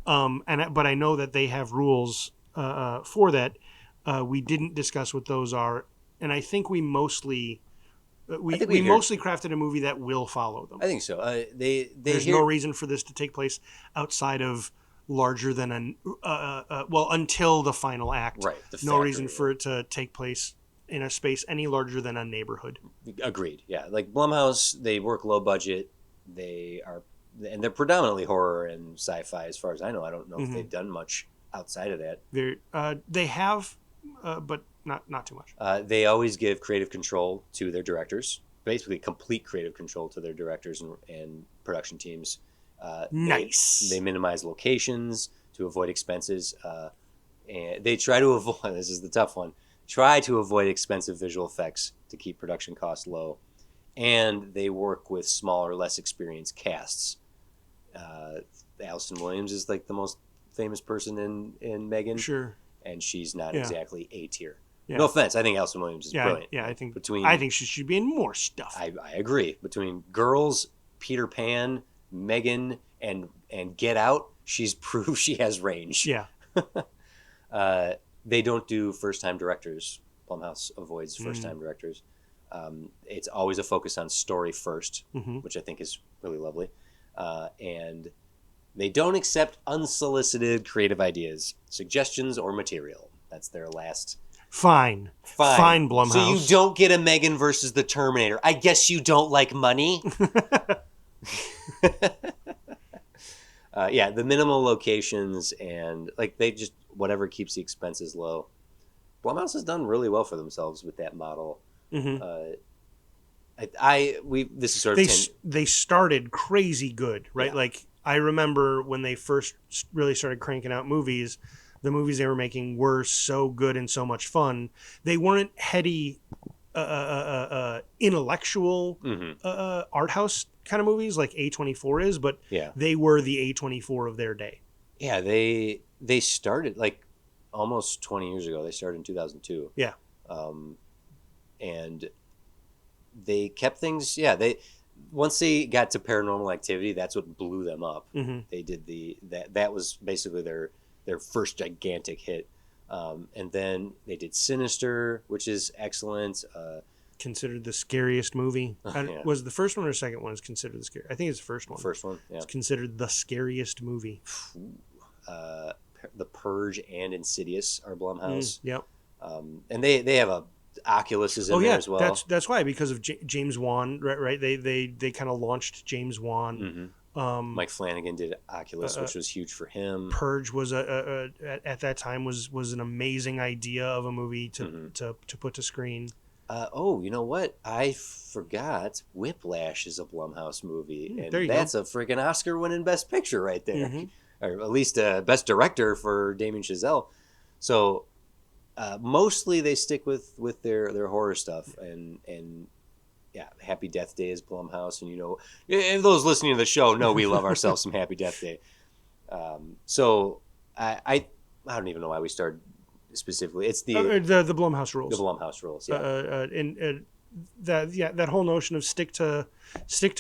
But I know that they have rules for that. We didn't discuss what those are, and I think we mostly mostly crafted a movie that will follow them. I think so. There's no reason for this to take place outside of larger than until the final act. Right. No reason for it to take place in a space any larger than a neighborhood. Agreed. Yeah, like Blumhouse, they work low budget. And they're predominantly horror and sci-fi, as far as I know. I don't know if they've done much outside of that. They have, but not too much. They always give creative control to their directors, basically complete creative control to their directors and production teams. Nice. They minimize locations to avoid expenses, and they try to avoid. This is the tough one. Try to avoid expensive visual effects to keep production costs low, and they work with smaller, less experienced casts. Allison Williams is like the most famous person in M3GAN. Sure. And she's not exactly A tier. Yeah. No offense, I think Allison Williams is brilliant. Yeah, I think she should be in more stuff. I agree. Between Girls, Peter Pan, M3GAN, and Get Out, she's proved she has range. Yeah. They don't do first-time directors. Blumhouse avoids first-time directors. It's always a focus on story first, which I think is really lovely. And they don't accept unsolicited creative ideas, suggestions, or material. That's their last. Fine, Blumhouse. So you don't get a M3GAN versus the Terminator. I guess you don't like money. The minimal locations and like they just whatever keeps the expenses low. Blumhouse has done really well for themselves with that model. This is sort of they started crazy good, right? Yeah. Like I remember when they first really started cranking out movies, the movies they were making were so good and so much fun. They weren't heady, intellectual art house kind of movies like A24 is, but they were the A24 of their day. Yeah, they started like almost 20 years ago. They started in 2002. Yeah. And they kept things. Yeah, once they got to Paranormal Activity, that's what blew them up. They did that was basically their first gigantic hit. And then they did Sinister, which is excellent. Considered the scariest movie. Was the first one or second one is considered the scary? I think it's the first one. First one, yeah. It's considered the scariest movie. The Purge and Insidious are Blumhouse. Yep. And they have a Oculus is in there as well. That's why, because of James Wan, right? They kind of launched James Wan. Mike Flanagan did Oculus, which was huge for him. Purge was at that time was an amazing idea of a movie to put to screen. You know what? I forgot. Whiplash is a Blumhouse movie, and that's a freaking Oscar-winning Best Picture right there, or at least Best Director for Damien Chazelle. So mostly they stick with their horror stuff, and Happy Death Day is Blumhouse, and and those listening to the show know we love ourselves some Happy Death Day. So I don't even know why we started. Specifically, it's the Blumhouse rules. The Blumhouse rules, yeah. That whole notion of stick to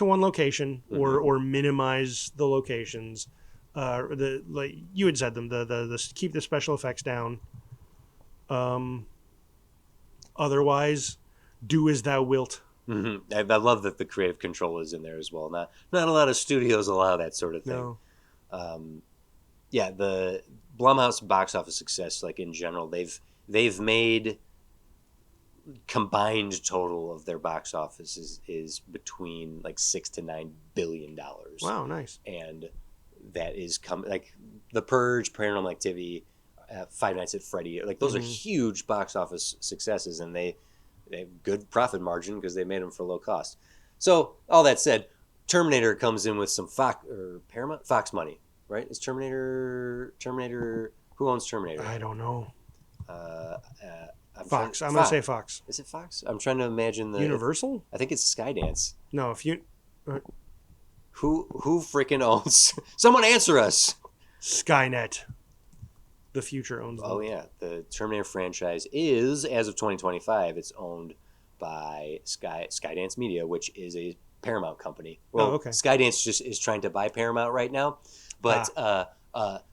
one location or minimize the locations. Like you had said them, the keep the special effects down. Otherwise, do as thou wilt. I love that the creative control is in there as well. Not a lot of studios allow that sort of thing. No. The Blumhouse box office success, like in general, they've made combined total of their box office is between like $6 to $9 billion. Wow, nice. And that is like The Purge, Paranormal Activity, Five Nights at Freddy. Like those are huge box office successes, and they have good profit margin because they made them for low cost. So all that said, Terminator comes in with some Fox money, right? Is Terminator? Who owns Terminator? I don't know. Fox. I'm gonna say Fox. Is it Fox? I'm trying to imagine Universal. I think it's Skydance. No, if you. Who freaking owns? Someone answer us. Skynet. The future owns them. Oh yeah, the Terminator franchise is, as of 2025, it's owned by Skydance Media, which is a Paramount company. Well, okay. Skydance just is trying to buy Paramount right now, but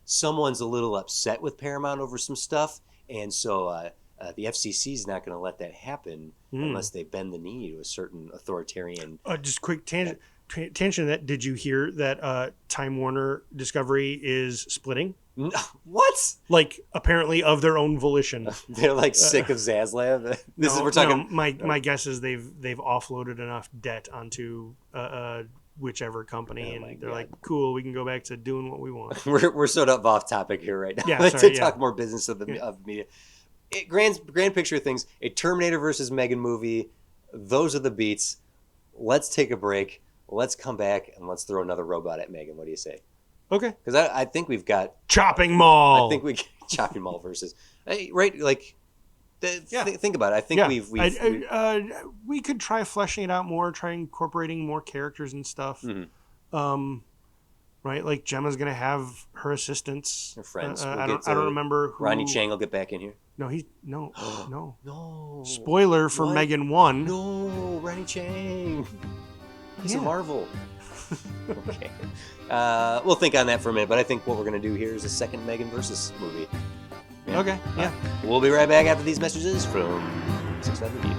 someone's a little upset with Paramount over some stuff, and so the FCC is not going to let that happen unless they bend the knee to a certain authoritarian. Just quick tangent. That did you hear that Time Warner Discovery is splitting? No, what? Like apparently of their own volition. They're like sick of Zaslav. We're talking. My guess is they've offloaded enough debt onto whichever company, and they're like, cool, we can go back to doing what we want. We're sort of off topic here right now. Yeah, talk more business of the media. Grand picture of things. A Terminator versus M3GAN movie. Those are the beats. Let's take a break. Let's come back and let's throw another robot at M3GAN. What do you say? Okay. Because I think we've got Chopping Mall. I think we Chopping Mall versus right. Like, think about it. I think we could try fleshing it out more. Try incorporating more characters and stuff. Mm-hmm. Right, like Gemma's gonna have her assistants. Her friends. I don't remember who. Ronnie Chang will get back in here. No, no. No. Spoiler for M3GAN 1. No, Ronnie Chang. He's a Marvel. Okay. We'll think on that for a minute, but I think what we're going to do here is a second M3GAN Versus movie. Yeah. Okay, yeah. We'll be right back after these messages from 6 Review.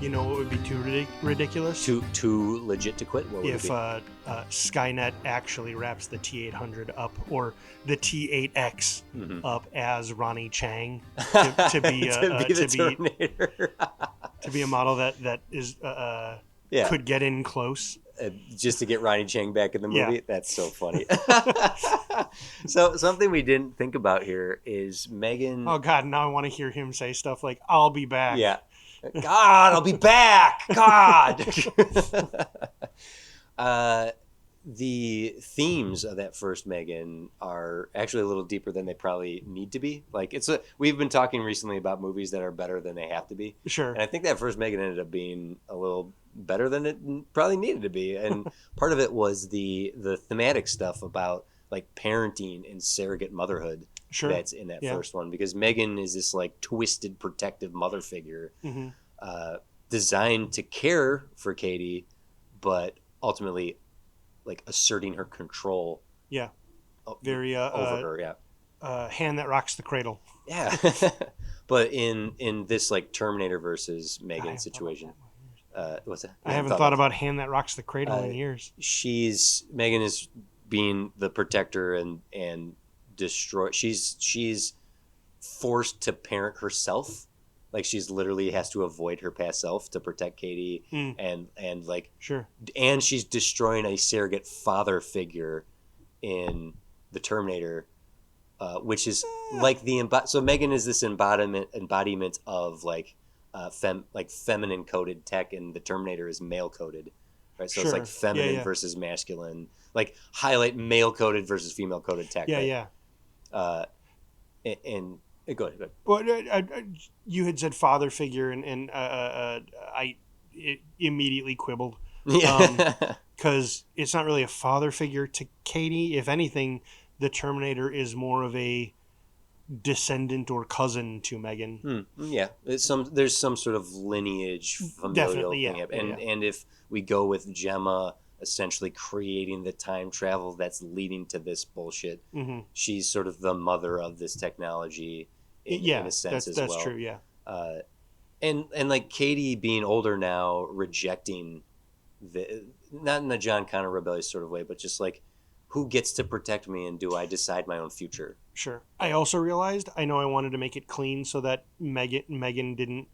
You know what would be too ridiculous? Too legit to quit? What would if Skynet actually wraps the T-800 up or the T-8X up as Ronnie Chang to be a model that is could get in close. Just to get Ronnie Chang back in the movie? Yeah. That's so funny. So something we didn't think about here is M3GAN... Oh, God, now I want to hear him say stuff like, I'll be back. Yeah. God, I'll be back. God. The themes of that first M3GAN are actually a little deeper than they probably need to be. Like we've been talking recently about movies that are better than they have to be. Sure. And I think that first M3GAN ended up being a little better than it probably needed to be. And part of it was the thematic stuff about like parenting and surrogate motherhood. Sure. That's in that first one, because M3GAN is this like twisted protective mother figure designed to care for Katie, but ultimately like asserting her control. Yeah. Very over her. Yeah. Hand that rocks the cradle. Yeah. But in this like Terminator versus M3GAN situation, what's that? I haven't thought about hand that rocks the cradle in years. M3GAN is being the protector and destroy. She's forced to parent herself. Like she's literally has to avoid her past self to protect Katie, and like sure. And she's destroying a surrogate father figure in the Terminator, which is like so M3GAN is this embodiment of like feminine coded tech, and the Terminator is male coded, right? So it's like feminine versus masculine, like highlight male coded versus female coded tech. Yeah, right? And go ahead. Well, you had said father figure, and I immediately quibbled. Because it's not really a father figure to Katie. If anything, the Terminator is more of a descendant or cousin to M3GAN. Yeah, there's some sort of lineage familial thing. And if we go with Gemma essentially creating the time travel that's leading to this bullshit, she's sort of the mother of this technology in a sense as well. That's true, yeah. And like Katie being older now, rejecting not in the John Connor rebellious sort of way, but just like, who gets to protect me, and do I decide my own future? Sure. I also realized I know I wanted to make it clean so that M3GAN didn't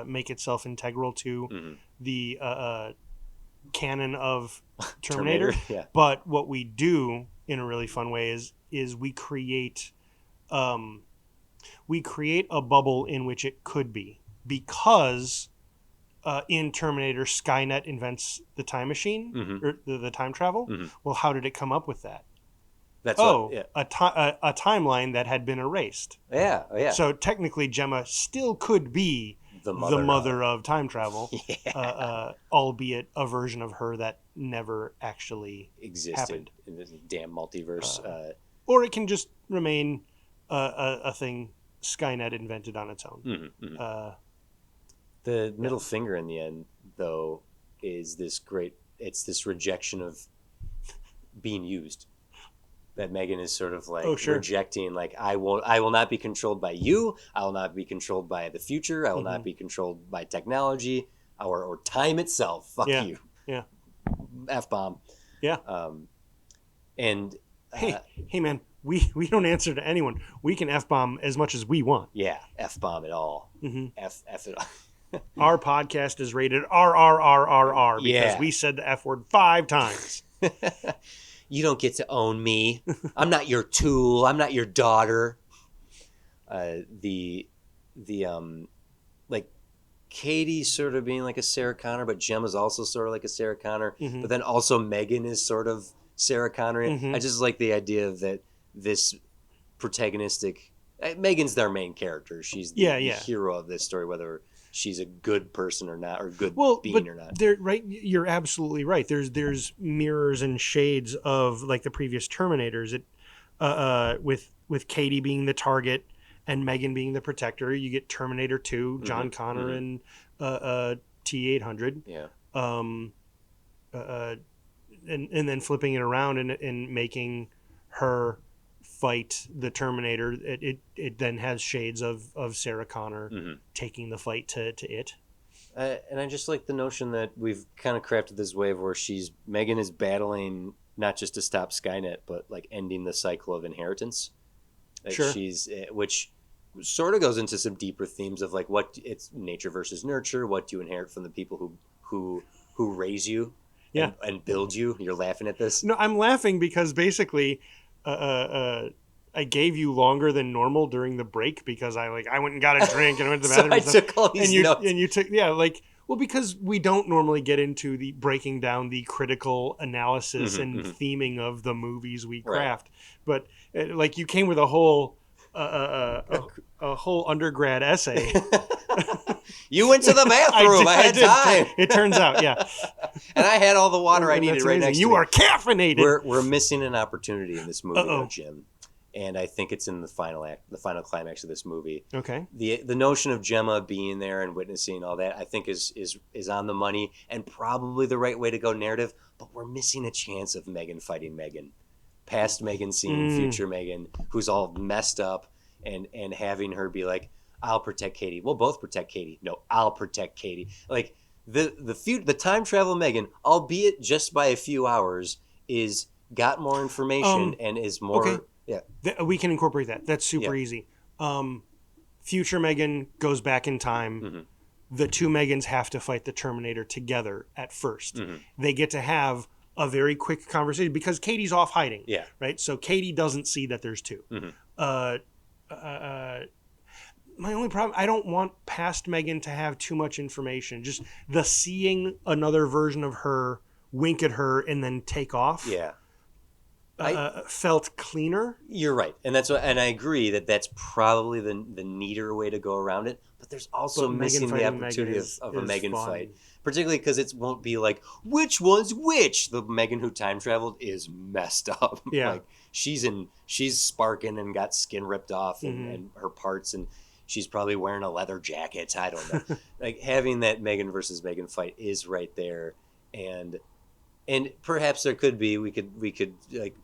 make itself integral to Mm-hmm. the canon of Terminator. Yeah. But what we do in a really fun way is we create a bubble in which it could be, because in Terminator, Skynet invents the time machine, Mm-hmm. or the time travel. Mm-hmm. Well, how did it come up with that? That's a timeline that had been erased. Yeah. Oh, yeah. So technically, Gemma still could be The the mother mother of time travel, Yeah. Albeit a version of her that never actually Existed happened. in this damn multiverse. Or it can just remain a thing Skynet invented on its own. Mm-hmm. Mm-hmm. The middle finger in the end, though, is this great. It's this rejection of being used. That M3GAN is sort of like rejecting, like, I will not be controlled by you. I will not be controlled by the future. I will not be controlled by technology or time itself. Fuck you. Yeah. F-bomb. Yeah. And hey man, we don't answer to anyone. We can F-bomb as much as we want. Yeah, F-bomb it all. Mm-hmm. F it all. Our podcast is rated RRRRR because we said the F word 5 times. You don't get to own me. I'm not your tool. I'm not your daughter. Like Katie sort of being like a Sarah Connor, but Gemma's also sort of like a Sarah Connor. Mm-hmm. But then also M3GAN is sort of Sarah Connor. Mm-hmm. I just like the idea of that this protagonistic. M3GAN's their main character. She's the hero of this story, whether she's a good person or not, or good being or not. Right, you're absolutely right. There's mirrors and shades of like the previous Terminators. With Katie being the target and M3GAN being the protector, you get Terminator 2, John Connor and T-800. Yeah. And then flipping it around and making her fight the Terminator, it then has shades of Sarah Connor taking the fight to it. And I just like the notion that we've kind of crafted this wave where M3GAN is battling not just to stop Skynet, but like ending the cycle of inheritance. Sure. Which sort of goes into some deeper themes of like what it's nature versus nurture. What do you inherit from the people who raise you and build you? You're laughing at this. No, I'm laughing because basically I gave you longer than normal during the break because I went and got a drink and I went to the bathroom. So I took all these notes. And you took because we don't normally get into the breaking down the critical analysis and theming of the movies we craft, but like you came with a whole undergrad essay. You went to the bathroom. I had time. It turns out, yeah. And I had all the water I needed right next to me. You are caffeinated. We're missing an opportunity in this movie, though, Jim. And I think it's in the final climax of this movie. Okay. The notion of Gemma being there and witnessing all that, I think is on the money and probably the right way to go narrative. But we're missing a chance of M3GAN fighting M3GAN, past M3GAN seeing future M3GAN, who's all messed up, and having her be like, "I'll protect Katie. We'll both protect Katie. No, I'll protect Katie." Like the time travel M3GAN, albeit just by a few hours, is got more information and is more. Okay. Yeah, we can incorporate that. That's super easy. Future M3GAN goes back in time. The two M3GANs have to fight the Terminator together at first. They get to have a very quick conversation because Katie's off hiding. Yeah. Right. So Katie doesn't see that there's two. My only problem, I don't want past M3GAN to have too much information. Just the seeing another version of her, wink at her, and then take off. Yeah. Felt cleaner. You're right, and I agree that that's probably the neater way to go around it. But there's also missing the opportunity of a M3GAN fight, particularly because it won't be like which one's which. The M3GAN who time traveled is messed up. Yeah, like she's sparking and got skin ripped off and her parts, and she's probably wearing a leather jacket. I don't know. Like having that M3GAN versus M3GAN fight is right there, and perhaps there could be we could like.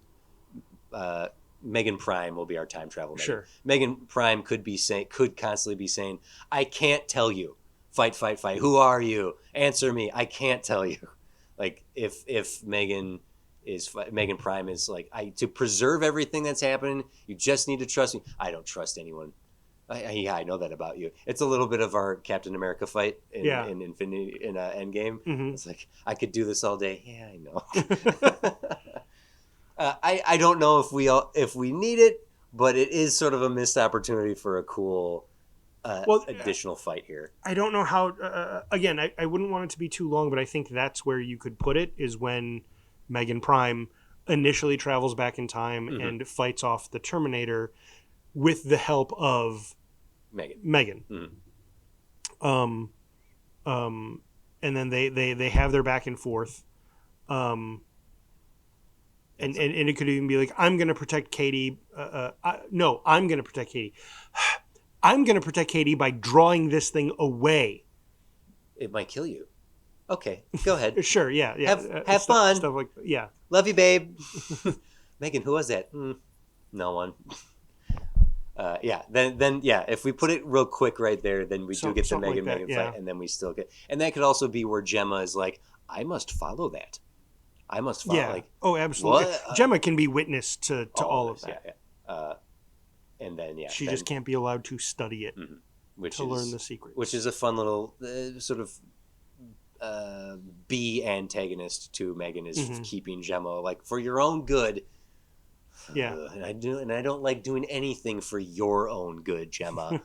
M3GAN Prime will be our time travel M3GAN. Sure. M3GAN Prime could constantly be saying, "I can't tell you. Fight. Who are you? Answer me. I can't tell you." Like if Megan Prime is like, to preserve everything that's happening, you just need to trust me. I don't trust anyone. I know that about you. It's a little bit of our Captain America fight in Infinity in Endgame. Mm-hmm. It's like, I could do this all day. Yeah, I know. I don't know if we need it, but it is sort of a missed opportunity for a cool additional fight here. I don't know how. Again, I wouldn't want it to be too long, but I think that's where you could put it, is when Megan Prime initially travels back in time and fights off the Terminator with the help of Megan. And then they have their back and forth. And it could even be like, I'm going to protect Katie. No, I'm going to protect Katie. I'm going to protect Katie by drawing this thing away. It might kill you. Okay, go ahead. Sure, yeah. Have fun. Stuff like, yeah. Love you, babe. Megan, who was that? No one. Then if we put it real quick right there, then we do get the Megan fight, and then we still get, and that could also be where Gemma is like, I must follow that. I must follow. Yeah. Like, oh, absolutely. Gemma can be witness to all of that. Yeah. And then she just can't be allowed to study it, learn the secrets. Which is a fun little sort of B antagonist to Megan, is keeping Gemma like, for your own good. Yeah, and I don't like doing anything for your own good, Gemma.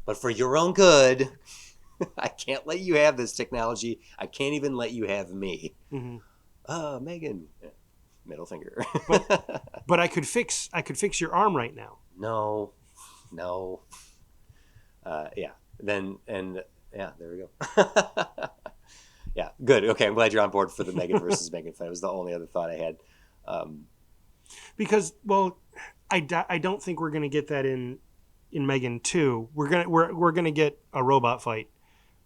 But for your own good, I can't let you have this technology. I can't even let you have me. Megan, middle finger. but I could fix your arm right now. No. There we go. Yeah, good. Okay, I'm glad you're on board for the Megan versus Megan fight. It was the only other thought I had. Because, well, I don't think we're gonna get that in Megan 2. We're gonna get a robot fight,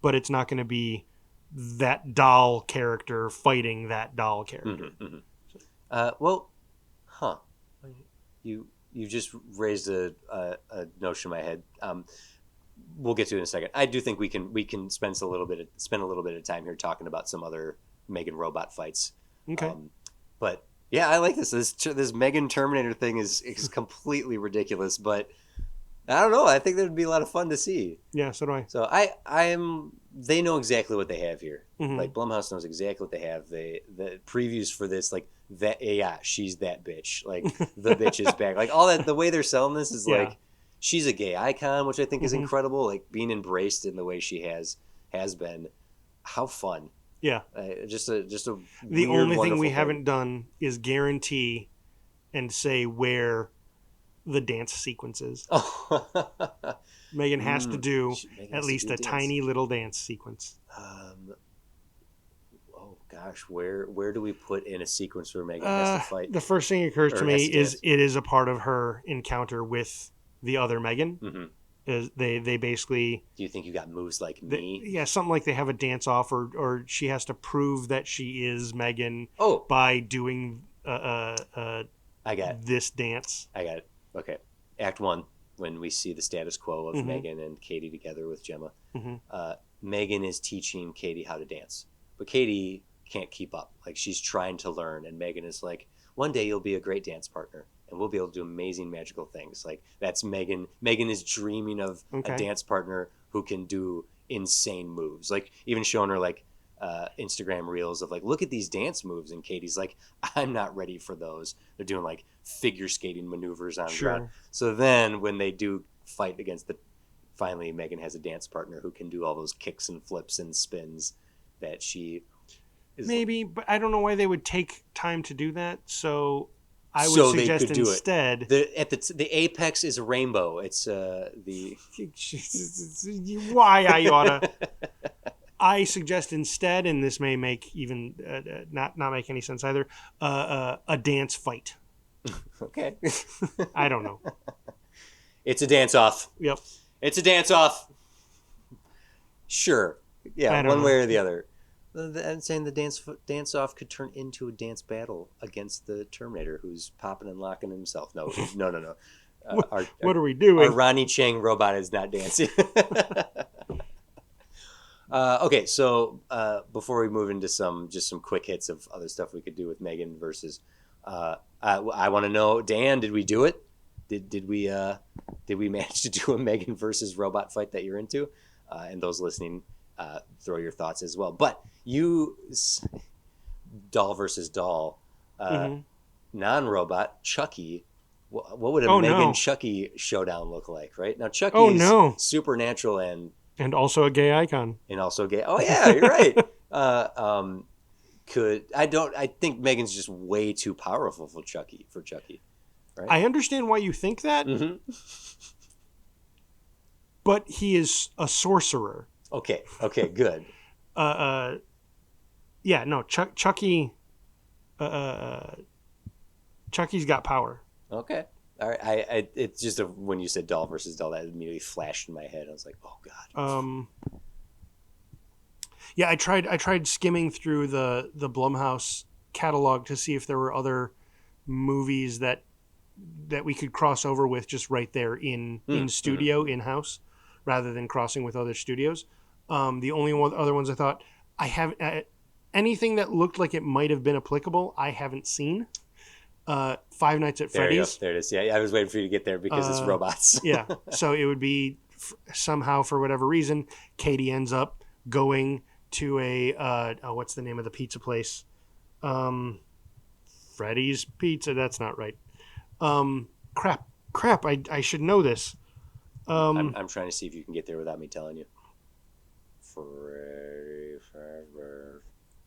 but it's not gonna be that doll character fighting that doll character. You just raised a notion in my head. We'll get to it in a second. I do think we can spend a little bit of time here talking about some other Megan robot fights. Okay. But yeah, I like this. This Megan Terminator thing is completely ridiculous, but I don't know. I think that would be a lot of fun to see. Yeah, so do I. So they know exactly what they have here. Like, Blumhouse knows exactly what they have. The previews for this, like, that, yeah, she's that bitch. Like, the bitch is back. Like, all that, the way they're selling this is like, she's a gay icon, which I think is incredible. Like, being embraced in the way she has been. How fun. Yeah. Just a the weird, only thing we thing. haven't done is guarantee and say where the dance sequence is. Megan has to do at least a tiny little dance sequence. Oh gosh, where do we put in a sequence where Megan has to fight? The first thing that occurs to me is it is a part of her encounter with the other Megan. Is they basically... Do you think you got moves like me? Yeah, something like they have a dance off, or she has to prove that she is Megan by doing I got this dance. I got it. Okay. Act 1, when we see the status quo of Megan and Katie together with Gemma. Megan is teaching Katie how to dance, but Katie can't keep up. Like, she's trying to learn, and Megan is like, one day you'll be a great dance partner, and we'll be able to do amazing, magical things. Like, that's Megan. Megan is dreaming of a dance partner who can do insane moves. Like, even showing her, like, Instagram reels of, like, look at these dance moves, and Katie's like, I'm not ready for those. They're doing, like, figure skating maneuvers on ground. So then when they do fight against finally Megan has a dance partner who can do all those kicks and flips and spins that she is. Maybe, but I don't know why they would take time to do that. So I would suggest instead the apex is a rainbow. It's why Iota. I suggest instead, and this may make even not make any sense either, a dance fight. Okay. I don't know. It's a dance off. Yep. It's a dance off. Sure. Yeah, one way or the other. I'm saying the dance off could turn into a dance battle against the Terminator, who's popping and locking himself. No. What are we doing? Our Ronnie Chang robot is not dancing. Okay, so before we move into some quick hits of other stuff we could do with M3GAN versus, I want to know, Dan, did we do it? Did we manage to do a M3GAN versus robot fight that you're into? And those listening, throw your thoughts as well. But doll versus doll, non-robot Chucky. What would a M3GAN Chucky showdown look like? Right now, Chucky is supernatural and also a gay icon. And also gay. Oh yeah, you're right. I think M3GAN's just way too powerful for Chucky. Right? I understand why you think that. Mm-hmm. But he is a sorcerer. Okay, good. Yeah, no, Chucky. Chucky's got power. Okay. All right. It's just when you said doll versus doll, that immediately flashed in my head. I was like, oh god. Yeah, I tried skimming through the Blumhouse catalog to see if there were other movies that we could cross over with just right there in studio, in-house, rather than crossing with other studios. The only other ones I thought I haven't anything that looked like it might have been applicable, I haven't seen. Five Nights at Freddy's. There it is. Yeah, I was waiting for you to get there because it's robots. Yeah, so it would be somehow, for whatever reason, Katie ends up going to a what's the name of the pizza place? Freddy's Pizza. That's not right. Crap. I should know this. I'm trying to see if you can get there without me telling you. Freddy Fazbear.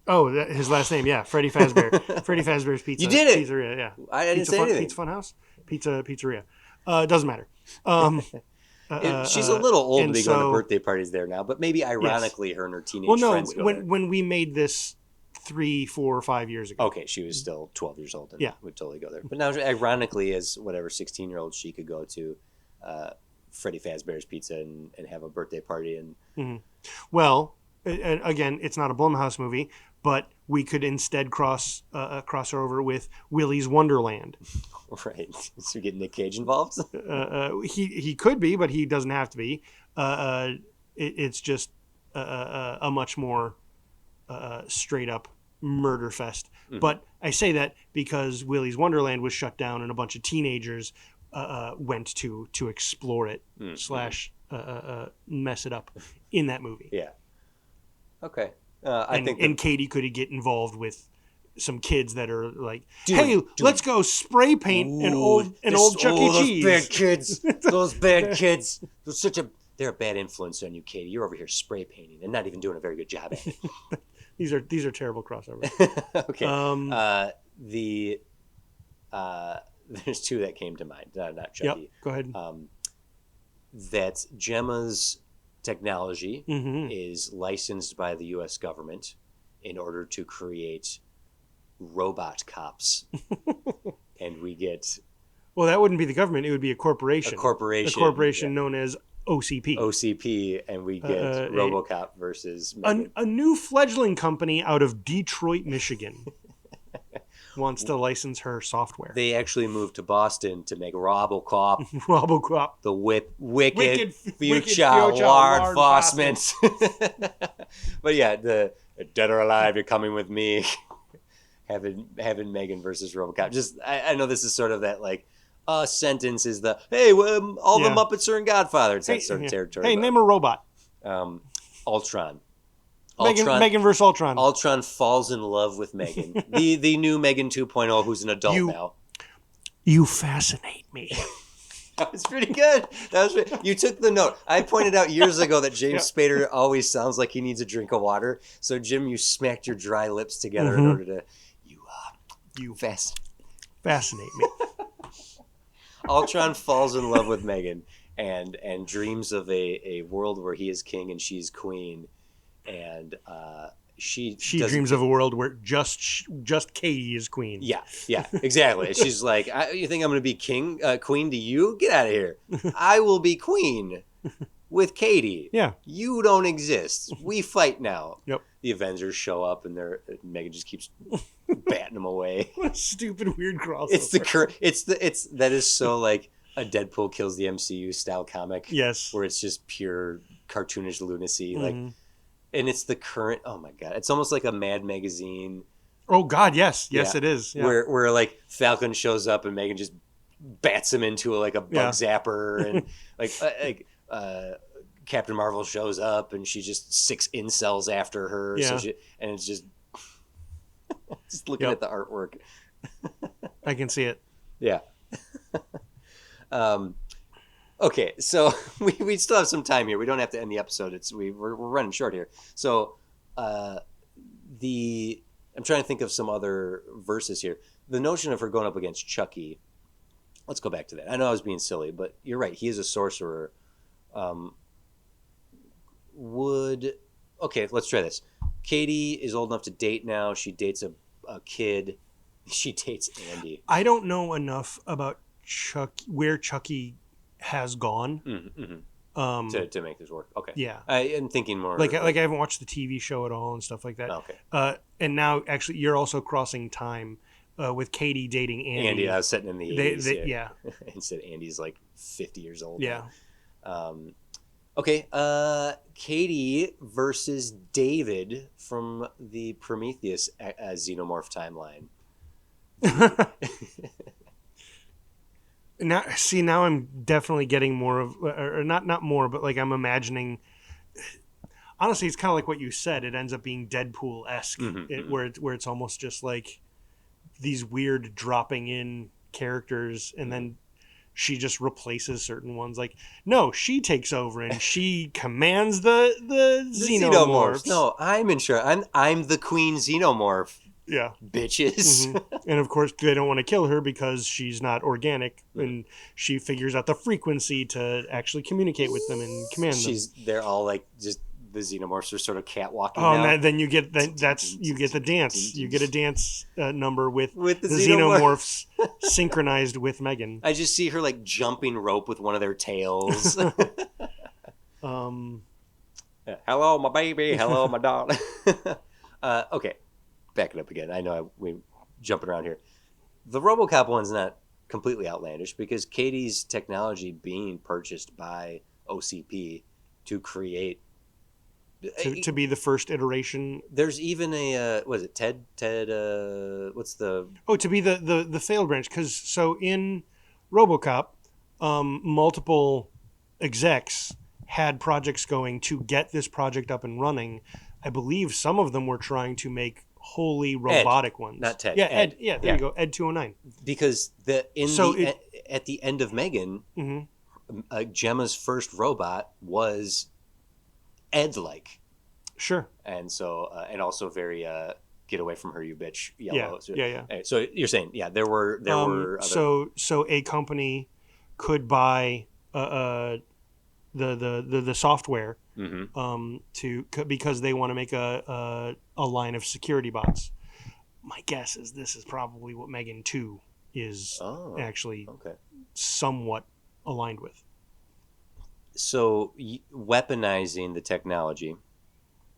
Oh, his last name, yeah, Freddy Fazbear. Freddy Fazbear's Pizza. You did it. Pizzeria, yeah. I didn't say anything. Pizza Funhouse, Pizzeria. Doesn't matter. She's a little old to be going to birthday parties there now, but maybe ironically, her and her teenage friends go there. When we made this 3, 4, or 5 years ago. Okay, she was still 12 years old and would totally go there. But now, ironically, as whatever 16-year-old, she could go to Freddy Fazbear's Pizza and have a birthday party. And well, again, it's not a Blumhouse movie, but we could instead cross her over with Willy's Wonderland. Right. So we get Nick Cage involved? He could be, but he doesn't have to be. It's just a much more straight up murder fest. Mm-hmm. But I say that because Willy's Wonderland was shut down and a bunch of teenagers went to explore it / mess it up in that movie. Yeah. Okay. I think Katie could get involved with some kids that are like, hey, let's go spray paint an old Chuck E. Cheese. Those bad kids. Those bad kids. They're a bad influence on you, Katie. You're over here spray painting and not even doing a very good job at it. These are terrible crossovers. Okay. There's two that came to mind. Not Chucky. Yep. Go ahead. That Gemma's technology is licensed by the U.S. government in order to create robot cops. And we get... Well, that wouldn't be the government. It would be a corporation. A corporation known as OCP. OCP, and we get RoboCop versus M3GAN. A new fledgling company out of Detroit, Michigan. Wants to license her software. They actually moved to Boston to make RoboCop. RoboCop. The wicked future law enforcement. But yeah, the dead or alive, you're coming with me. having M3GAN versus RoboCop. Just I know this is sort of that like sentence is the hey all the Muppets are in Godfather. It's that sort of territory. Hey, name a robot. Ultron. M3GAN versus Ultron. Ultron falls in love with M3GAN. the new M3GAN 2.0, who's an adult now. You fascinate me. That was pretty good. You took the note. I pointed out years ago that James Spader always sounds like he needs a drink of water. So Jim, you smacked your dry lips together in order to you fascinate me. Ultron falls in love with M3GAN and dreams of a world where he is king and she's queen. And she dreams of a world where just Katie is queen. Yeah, exactly. She's like, you think I'm going to be queen to you? Get out of here. I will be queen with Katie. Yeah. You don't exist. We fight now. Yep. The Avengers show up and M3GAN just keeps batting them away. What a stupid weird crossover. That is so like a Deadpool kills the MCU style comic. Yes. Where it's just pure cartoonish lunacy. Like and it's the current. Oh my god, it's almost like a Mad Magazine. Oh God, yes, Yeah, yes, it is. Yeah, where like Falcon shows up and Megan just bats him into like a bug yeah, zapper, and Captain Marvel shows up and she just 6 incels after her. So yeah. she and it's just looking Yep, at the artwork. I can see it. Yeah. Um, okay, so we still have some time here. We don't have to end the episode. We're running short here. So uh, the I'm trying to think of some other verses here. The notion of her going up against Chucky. Let's go back to that. I know I was being silly, but you're right. He is a sorcerer. Um, would okay? Let's try this. Katie is old enough to date now. She dates a kid. She dates Andy. I don't know enough about where Chucky has gone. To make this work. Okay. Yeah, I am thinking more like I haven't watched the TV show at all and stuff like that. Okay. And now actually you're also crossing time with Katie dating Andy. I was sitting in the 80s. Yeah. And said Andy's like 50 years old. Yeah. Okay. Katie versus David from the Prometheus xenomorph timeline. Now I'm definitely getting more of, or not more, but like I'm imagining. Honestly, it's kind of like what you said. It ends up being Deadpool-esque, where it's almost just like these weird dropping in characters, and then she just replaces certain ones. Like, no, she takes over and she commands the xenomorphs. No, I'm in charge. I'm the queen xenomorph. Yeah, bitches. And of course they don't want to kill her because she's not organic, and she figures out the frequency to actually communicate with them and command them. They're all like just the xenomorphs are sort of catwalking. Oh, now. and then you get you get the dance. You get a dance number with the xenomorphs synchronized with Megan. I just see her like jumping rope with one of their tails. Hello, my baby. Hello, my darling. Okay. Back it up again. I know we jumping around here. The RoboCop one's not completely outlandish because Katie's technology being purchased by OCP to create to be the first iteration. There's even a was it Ted what's the to be the failed branch, because so in RoboCop, multiple execs had projects going to get this project up and running. I believe some of them were trying to make wholly robotic ones. Not Ted. Yeah, Ed. Yeah, there you go. Ed 209. Because at the end of M3GAN, Gemma's first robot was Ed-like. Sure. And so and also very get away from her, you bitch, yellow. Yeah. So you're saying there were other... so a company could buy the software because they want to make a line of security bots. My guess is this is probably what M3GAN 2 is actually somewhat aligned with. So weaponizing the technology,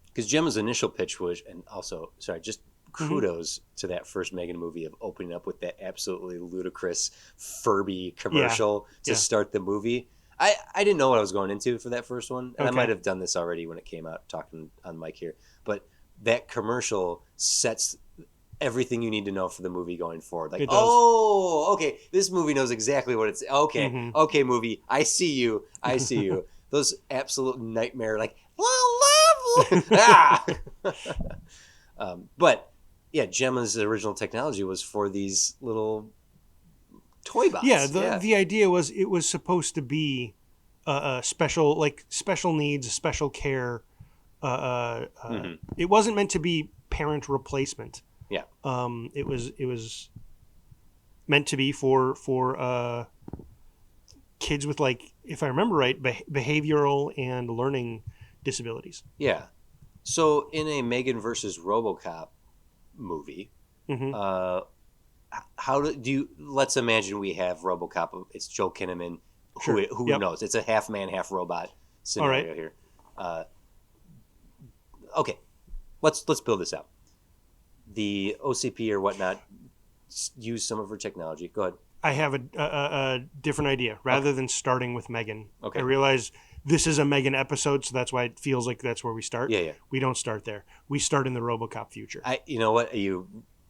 because Gemma's initial pitch was, and also just kudos to that first M3GAN movie of opening up with that absolutely ludicrous Furby commercial to start the movie. I didn't know what I was going into for that first one, and I might have done this already when it came out, talking on mic here. But that commercial sets everything you need to know for the movie going forward. Like, okay, this movie knows exactly what it's. Okay, okay, movie, I see you. Those absolute nightmare, like, but yeah, Gemma's original technology was for these little toy bots. Yeah, the idea was it was supposed to be special needs, special care. It wasn't meant to be parent replacement. Yeah. It was meant to be for kids with, like, if I remember right, behavioral and learning disabilities. Yeah. So in a M3GAN versus RoboCop movie, how do you? Let's imagine we have RoboCop. It's Joel Kinnaman. Who knows? It's a half man, half robot scenario here. Okay, let's build this out. The OCP or whatnot use some of her technology. Go ahead. I have a different idea. Rather than starting with M3GAN, I realize this is a M3GAN episode, so that's why it feels like that's where we start. Yeah, yeah. We don't start there. We start in the RoboCop future. You know what?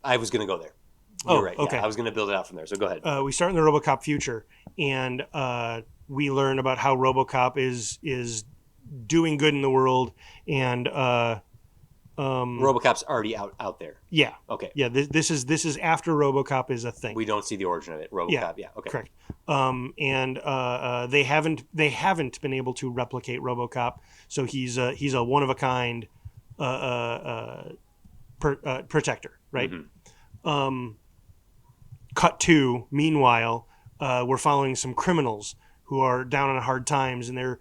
I was going to go there. You're right. Okay. Yeah, I was going to build it out from there. So go ahead. We start in the RoboCop future, and we learn about how RoboCop is doing good in the world, and RoboCop's already out there. Yeah. Okay. Yeah. This is after RoboCop is a thing. We don't see the origin of it. RoboCop. Yeah. Okay. Correct. And they haven't been able to replicate RoboCop, so he's a one of a kind protector, right? Mm-hmm. Cut to, meanwhile, we're following some criminals who are down on hard times, and they're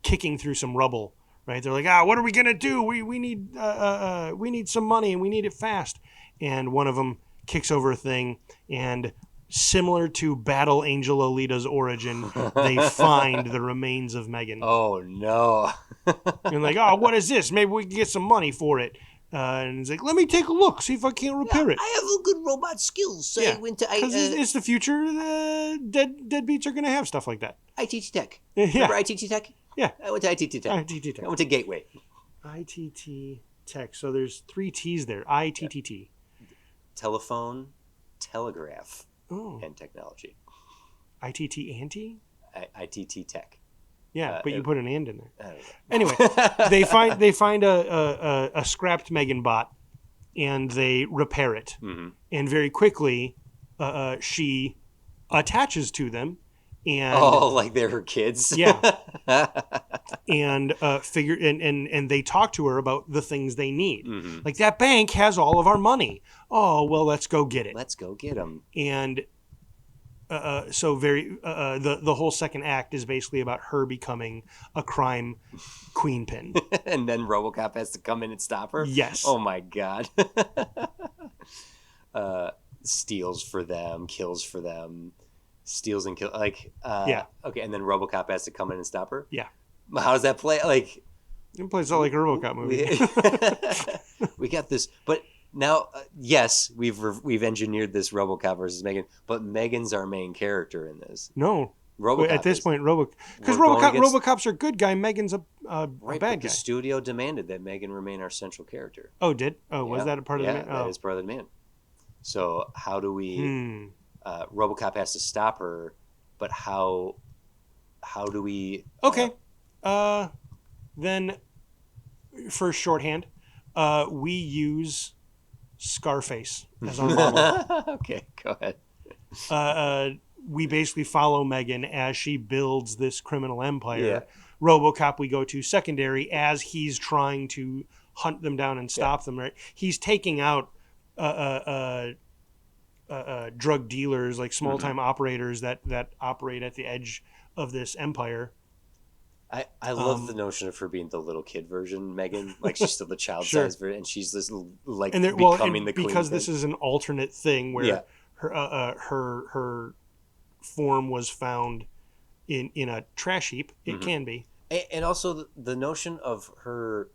kicking through some rubble. Right? They're like, what are we gonna do? We need some money, and we need it fast. And one of them kicks over a thing, and similar to Battle Angel Alita's origin, they find the remains of M3GAN. Oh no! And like, what is this? Maybe we can get some money for it. And he's like, let me take a look, see if I can't repair it. I have a good robot skills. So I went to it's the future. Deadbeats are gonna have stuff like that. ITT Tech. Yeah. Remember ITT Tech? Yeah. I went to ITT Tech. ITT Tech. I went to Gateway. ITT Tech. So there's 3 T's there. ITTT. Yeah. Telephone, telegraph, Oh. and technology. ITT Anti? ITT Tech. Yeah, but you put an and in there. I don't know. Anyway, they find a scrapped M3GAN bot, and they repair it. Mm-hmm. And very quickly, she attaches to them. And, like they're her kids. Yeah. And and they talk to her about the things they need. Mm-hmm. Like, that bank has all of our money. Oh, well, let's go get it. Let's go get them. And so the whole second act is basically about her becoming a crime queenpin. And then RoboCop has to come in and stop her? Yes. Oh my god. Steals for them, kills for them. Steals and kills. Yeah. Okay, and then RoboCop has to come in and stop her? Yeah. How does that play? Like, it plays out like a RoboCop movie. We got this, but now, yes, we've engineered this RoboCop versus M3GAN, but M3GAN's our main character in this. No. RoboCop at this point, because RoboCop's are good guy, M3GAN's a right, bad but guy. The studio demanded that M3GAN remain our central character. Oh, did? Oh, was that a part of the man? Yeah, that is part of the man. So how do we... RoboCop has to stop her, but how do we... Okay. Then, for shorthand, we use Scarface as our model. Okay, go ahead. We basically follow M3GAN as she builds this criminal empire. Yeah. RoboCop we go to secondary as he's trying to hunt them down and stop them. Right? He's taking out drug dealers, like small time operators that operate at the edge of this empire. I love the notion of her being the little kid version, M3GAN. Like, she's still the child-sized version, and she's this, like, becoming the queen. Because this is an alternate thing where her form was found in a trash heap. It can be. And also the notion of her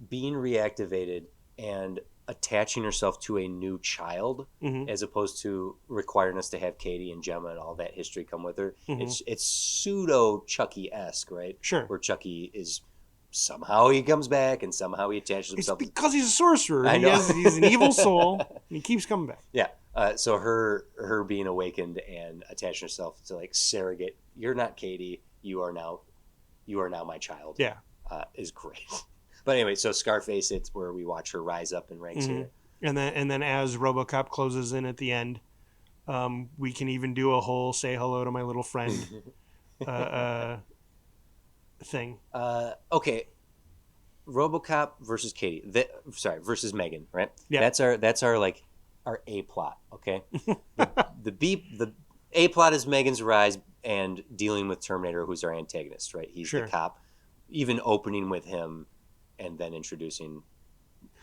being reactivated and attaching herself to a new child, as opposed to requiring us to have Katie and Gemma and all that history come with her. It's pseudo Chucky-esque, right? Sure. Where Chucky is somehow he comes back and somehow he attaches himself. It's because he's a sorcerer. I know. He's an evil soul, and he keeps coming back. Yeah. So her being awakened and attaching herself to, like, surrogate. You're not Katie. You are now my child. Yeah. Is great. But anyway, so Scarface, it's where we watch her rise up in ranks here. And then as RoboCop closes in at the end, we can even do a whole "say hello to my little friend" thing. Okay, RoboCop versus Katie. Versus M3GAN, right? Yeah. That's our like our A plot. Okay. the A plot is M3GAN's rise and dealing with Terminator, who's our antagonist, right? He's the cop. Even opening with him. And then introducing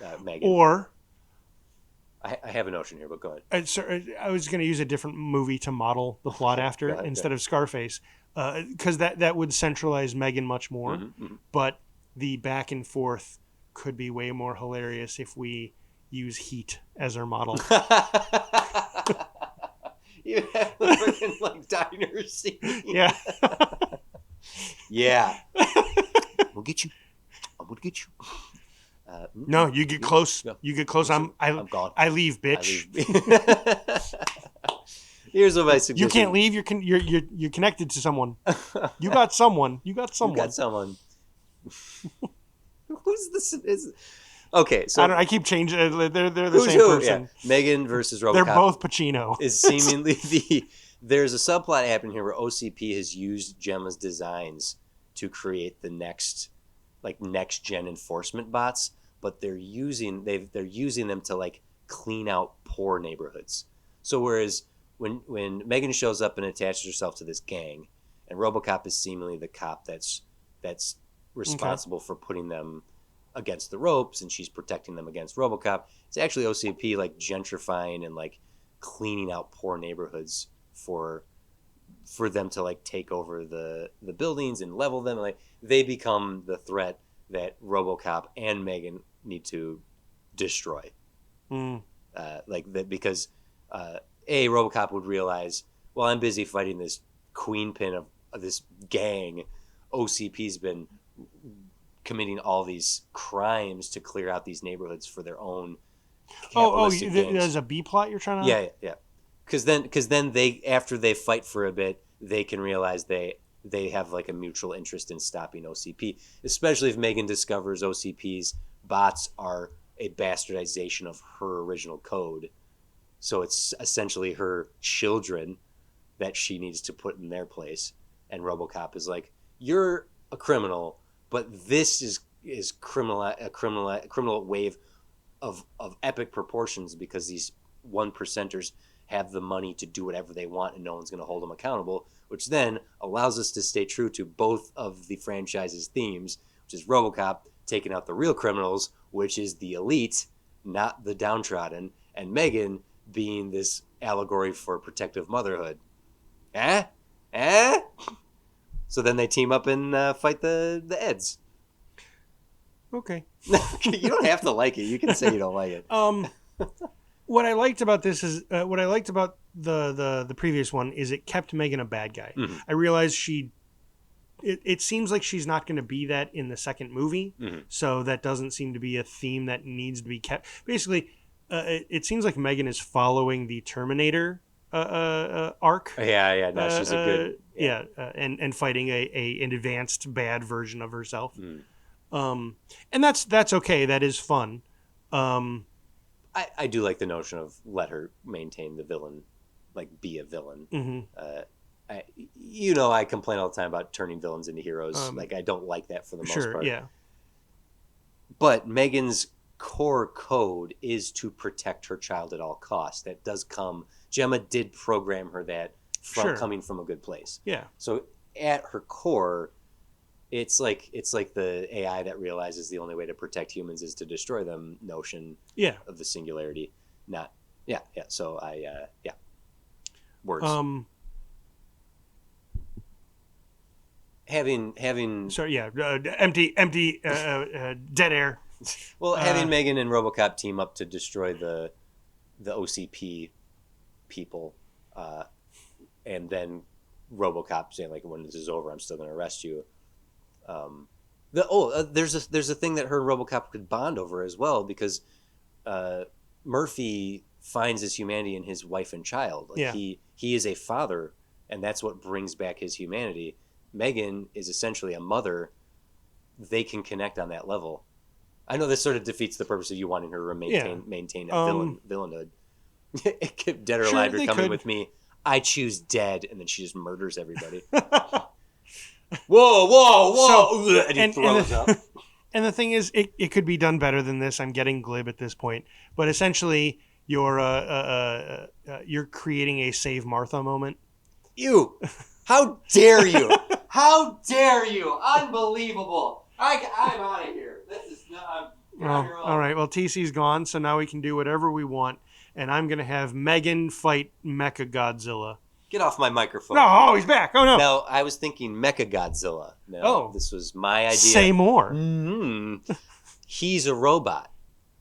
M3GAN. Or... I have a notion here, but go ahead. I was going to use a different movie to model the plot after instead of Scarface. Because that would centralize M3GAN much more. But the back and forth could be way more hilarious if we use Heat as our model. You have the freaking, like, diner scene. Yeah. Yeah. We'll get you. I'm gonna get you. No, you get close. No. You get close. I'm gone. I leave, bitch. Here's what my suggestion. You can't leave. You're connected to someone. You got someone. You got someone. You got someone. Who's this? Okay, so I keep changing. They're the same person. Yeah. M3GAN versus RoboCop. They're both Pacino. Is seemingly there's a subplot happening here where OCP has used Gemma's designs to create the next gen enforcement bots, but they're using them to like clean out poor neighborhoods. So whereas when M3GAN shows up and attaches herself to this gang, and RoboCop is seemingly the cop that's responsible for putting them against the ropes, and she's protecting them against RoboCop. It's actually OCP like gentrifying and like cleaning out poor neighborhoods for them to like take over the buildings and level them. Like they become the threat that RoboCop and M3GAN need to destroy. Like that because RoboCop would realize, well, I'm busy fighting this queenpin of this gang. OCP's been capitalistic all these crimes to clear out these neighborhoods for their own capitalistic gains. There's a B plot you're trying to... Yeah. Because then they, after they fight for a bit, they can realize they have like a mutual interest in stopping OCP, especially if M3GAN discovers OCP's bots are a bastardization of her original code. So it's essentially her children that she needs to put in their place. And RoboCop is like, you're a criminal, but this is a criminal wave of epic proportions because these 1%ers have the money to do whatever they want and no one's going to hold them accountable, which then allows us to stay true to both of the franchise's themes, which is RoboCop taking out the real criminals, which is the elite, not the downtrodden, and M3GAN being this allegory for protective motherhood. So then they team up and fight the Eds. Okay. You don't have to like it. You can say you don't like it. What I liked about this is what I liked about the previous one is it kept M3GAN a bad guy. Mm-hmm. I realized it seems like she's not going to be that in the second movie, so that doesn't seem to be a theme that needs to be kept. Basically, it seems like M3GAN is following the Terminator arc. Yeah. No, she's a good. And fighting an advanced bad version of herself. And that's okay. That is fun. I do like the notion of let her maintain the villain, like be a villain. Mm-hmm. I complain all the time about turning villains into heroes. Like I don't like that for the most part. Yeah. But M3GAN's core code is to protect her child at all costs. That does come. Gemma did program her that coming from a good place. Yeah. So at her core, it's like the AI that realizes the only way to protect humans is to destroy them notion of the singularity. Not So words. Having sorry, empty dead air. Well, having M3GAN and RoboCop team up to destroy the OCP people, and then RoboCop saying like, when this is over, I'm still going to arrest you. There's a thing that her and RoboCop could bond over as well, because Murphy finds his humanity in his wife and child. Like he is a father, and that's what brings back his humanity. M3GAN is essentially a mother. They can connect on that level. I know this sort of defeats the purpose of you wanting her to maintain a villainhood. Dead or alive, you're coming with me. I choose dead, and then she just murders everybody. Whoa! So, and he throws up. And the thing is, it could be done better than this. I'm getting glib at this point, but essentially, you're creating a Save Martha moment. You! How dare you! How dare you! Unbelievable! I'm out of here. This is not. All right. Well, TC's gone, so now we can do whatever we want, and I'm gonna have M3GAN fight Mecha Godzilla. Get off my microphone. No, he's back. Oh, no. No, I was thinking Mecha Godzilla. No, this was my idea. Say more. Mm-hmm. He's a robot.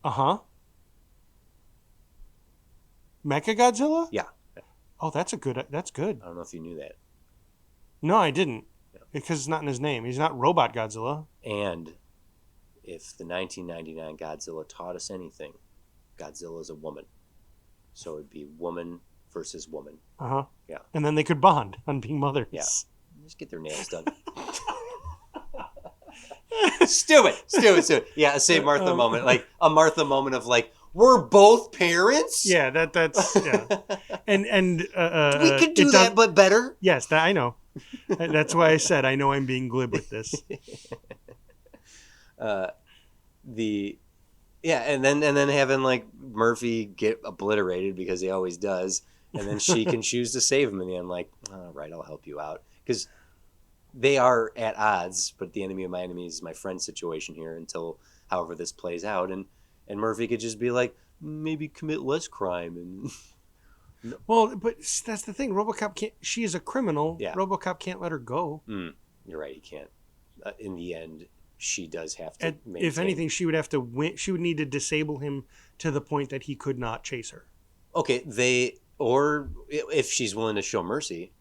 Uh-huh. Mecha Godzilla? Yeah. Oh, that's good. I don't know if you knew that. No, I didn't. Because it's not in his name. He's not Robot Godzilla. And if the 1999 Godzilla taught us anything, Godzilla is a woman. So it'd be woman versus woman. Uh-huh. Yeah. And then they could bond on being mothers. Yeah. Just get their nails done. Stupid. Yeah, a Save Martha moment. Like a Martha moment of like, we're both parents? Yeah, that's yeah. And we could do that, but better. Yes, I know. That's why I said I know I'm being glib with this. And then having like Murphy get obliterated because he always does, and then she can choose to save him in the end. Like, all right, I'll help you out because they are at odds. But the enemy of my enemy is my friend situation here until however this plays out, and Murphy could just be like, maybe commit less crime and. Well, but that's the thing. RoboCop can't. She is a criminal. Yeah. RoboCop can't let her go. You're right. He can't. In the end, she does have to. If anything, she would have to win. She would need to disable him to the point that he could not chase her. Okay, or if she's willing to show mercy,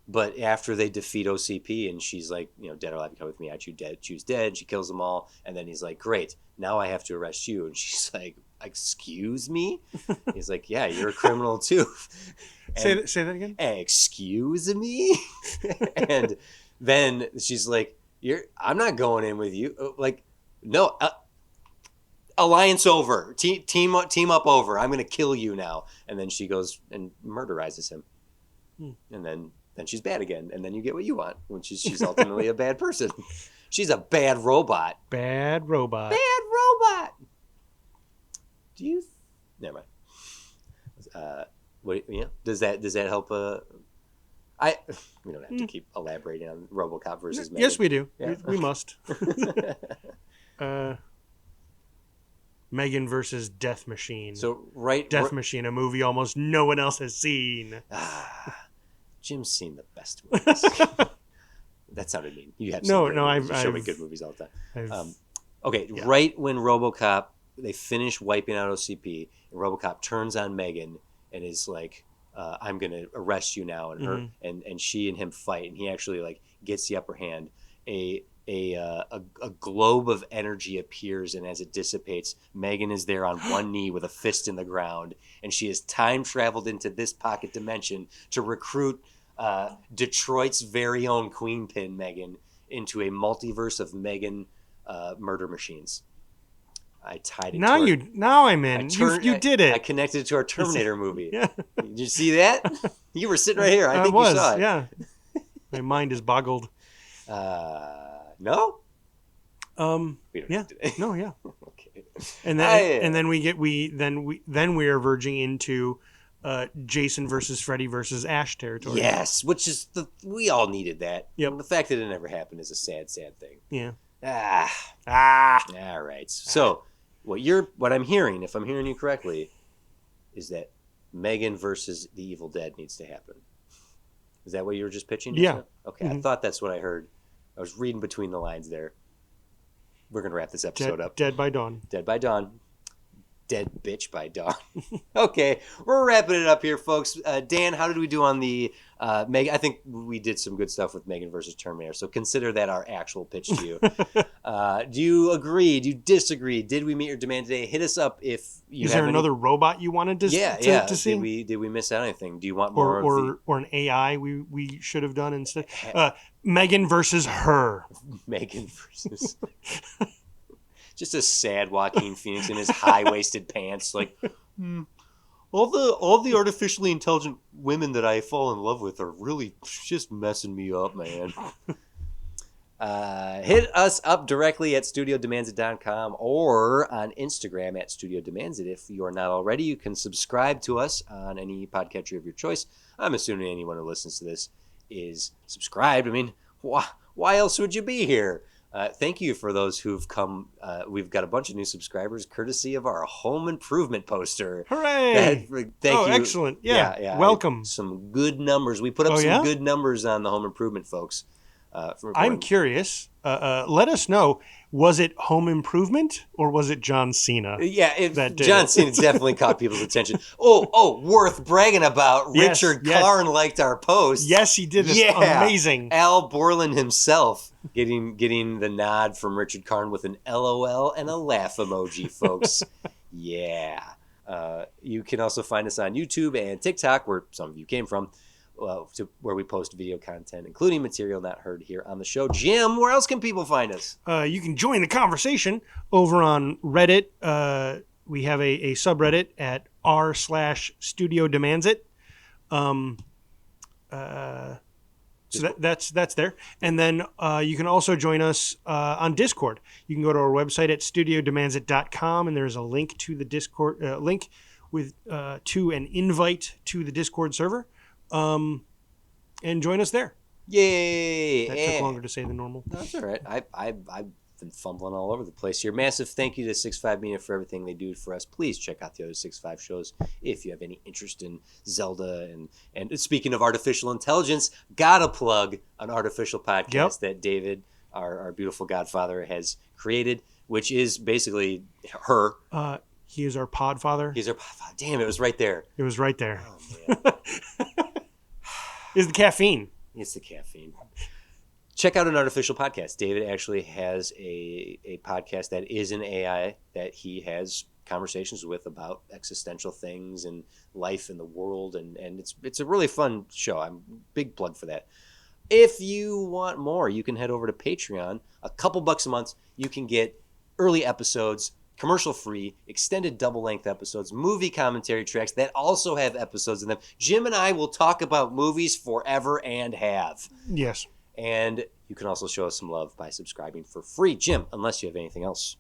but after they defeat OCP and she's like, dead or alive, come with me. I choose dead. She kills them all, and then he's like, great. Now I have to arrest you, and she's like, excuse me? He's like, yeah, you're a criminal too. Say that again. Excuse me? And then she's like, I'm not going in with you. Like, no, alliance over. Team up over. I'm going to kill you now. And then she goes and murderizes him. And then she's bad again. And then you get what you want, which is she's ultimately a bad person. She's a bad robot. Bad robot. Do you? Never mind. Does that help? We don't have to keep elaborating on RoboCop versus M3GAN. Yes, we do. Yeah. We must. M3GAN Versus Death Machine. So Death Machine, a movie almost no one else has seen. Jim's seen the best movies. That sounded mean. You have no. I've show me good movies all the time. Right when RoboCop they finish wiping out OCP, and RoboCop turns on M3GAN and is like, I'm gonna arrest you now, and her and she and him fight, and he actually like gets the upper hand. A globe of energy appears, and as it dissipates, M3GAN is there on one knee with a fist in the ground, and she has time traveled into this pocket dimension to recruit Detroit's very own Queenpin M3GAN into a multiverse of M3GAN murder machines. I tied it. Now I'm in. You did it. I connected it to our Terminator movie. Yeah. Did you see that? You were sitting right here. I think you saw it. Yeah. My mind is boggled. No. We don't have to. No. Yeah. Okay. And then we are verging into Jason versus Freddy versus Ash territory. Yes, which is we all needed that. Yep. The fact that it never happened is a sad thing. Yeah. All right. So what I'm hearing, if I'm hearing you correctly, is that M3GAN versus the Evil Dead needs to happen. Is that what you were just pitching? Yeah. Okay. I thought that's what I heard. I was reading between the lines there. We're gonna wrap this episode up. Dead by Dawn. Dead by Dawn. Dead bitch by dawn. Okay, we're wrapping it up here, folks. Dan, how did we do on the M3GAN? I think we did some good stuff with M3GAN versus Terminator, so consider that our actual pitch to you. Do you agree? Do you disagree? Did we meet your demand today? Hit us up if you Is there another robot you wanted to see? Did we miss out anything? Do you want more or an AI we should have done instead? M3GAN versus her. M3GAN versus... Just a sad Joaquin Phoenix in his high-waisted pants, like all the artificially intelligent women that I fall in love with are really just messing me up, man. Hit us up directly at studiodemands.com or on Instagram at studiodemands. If you are not already, you can subscribe to us on any podcatcher of your choice. I'm assuming anyone who listens to this is subscribed. I mean, why else would you be here? Thank you for those who've come. We've got a bunch of new subscribers courtesy of our home improvement poster. Hooray! Thank you. Excellent. Yeah. Welcome. Some good numbers. We put up some good numbers on the home improvement folks. I'm curious. let us know. Was it Home Improvement or was it John Cena? Yeah, John Cena definitely caught people's attention. Worth bragging about. Yes, Richard yes. Karn liked our post. Yes, he did. It's amazing. Al Borland himself getting the nod from Richard Karn with an LOL and a laugh emoji, folks. Yeah. You can also find us on YouTube and TikTok, where some of you came from, where we post video content, including material not heard here on the show. Jim, where else can people find us? You can join the conversation over on Reddit. We have a subreddit at r/Studio Demands It. So that's there. And then you can also join us on Discord. You can go to our website at studiodemandsit.com, and there's a link to the Discord link with to an invite to the Discord server. And join us there. Yay! That took longer to say than normal. That's all right. I've been fumbling all over the place here. Massive thank you to 6.5 Media for everything they do for us. Please check out the other 6.5 shows if you have any interest in Zelda. And speaking of artificial intelligence, gotta plug an artificial podcast that David, our beautiful godfather, has created, which is basically her. He is our podfather. He's our podfather. Damn, it was right there. It was right there. Oh, man. It's the caffeine. It's the caffeine. Check out an artificial podcast. David actually has a podcast that is an AI that he has conversations with about existential things and life in the world, and it's a really fun show. I'm big plug for that. If you want more, you can head over to Patreon. A couple bucks a month, you can get early episodes, commercial-free, extended double-length episodes, movie commentary tracks that also have episodes in them. Jim and I will talk about movies forever and have. Yes. And you can also show us some love by subscribing for free. Jim, unless you have anything else,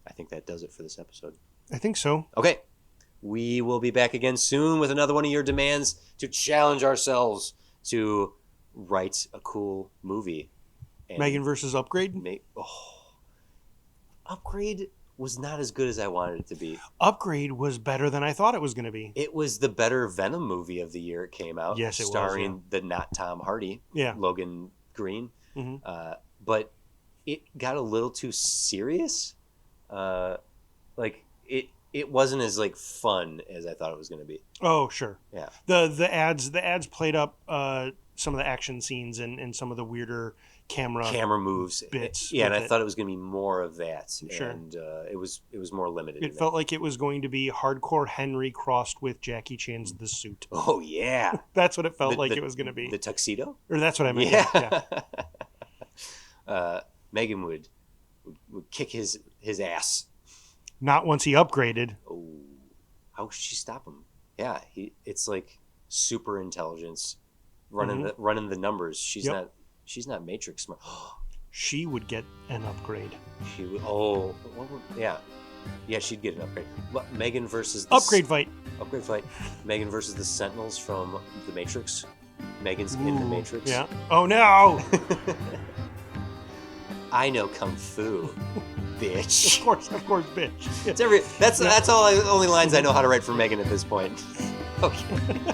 I think that does it for this episode. I think so. Okay. We will be back again soon with another one of your demands to challenge ourselves to write a cool movie. M3GAN Versus Upgrade? Upgrade was not as good as I wanted it to be. Upgrade was better than I thought it was going to be. It was the better Venom movie of the year it came out. Yes, it starring was, the not Tom Hardy, yeah. Logan Green. Mm-hmm. But it got a little too serious. It wasn't as fun as I thought it was going to be. Oh, sure. Yeah. The ads played up some of the action scenes and some of the weirder camera moves bits. Yeah, and I thought it was going to be more of that. Sure. And it was more limited. It felt like it was going to be Hardcore Henry crossed with Jackie Chan's The Suit. Oh yeah. That's what it felt like it was going to be. The tuxedo? Or that's what I meant. Yeah. M3GAN would kick his ass. Not once he upgraded. Oh, how should she stop him? Yeah, it's like super intelligence running the numbers. She's not Matrix smart. She would get an upgrade. She would. Oh, yeah, she'd get an upgrade. M3GAN versus upgrade fight. Upgrade fight. M3GAN versus the Sentinels from the Matrix. M3GAN's in the Matrix. Yeah. Oh no. I know kung fu, bitch. Of course, bitch. That's all. Only lines I know how to write for M3GAN at this point. Okay.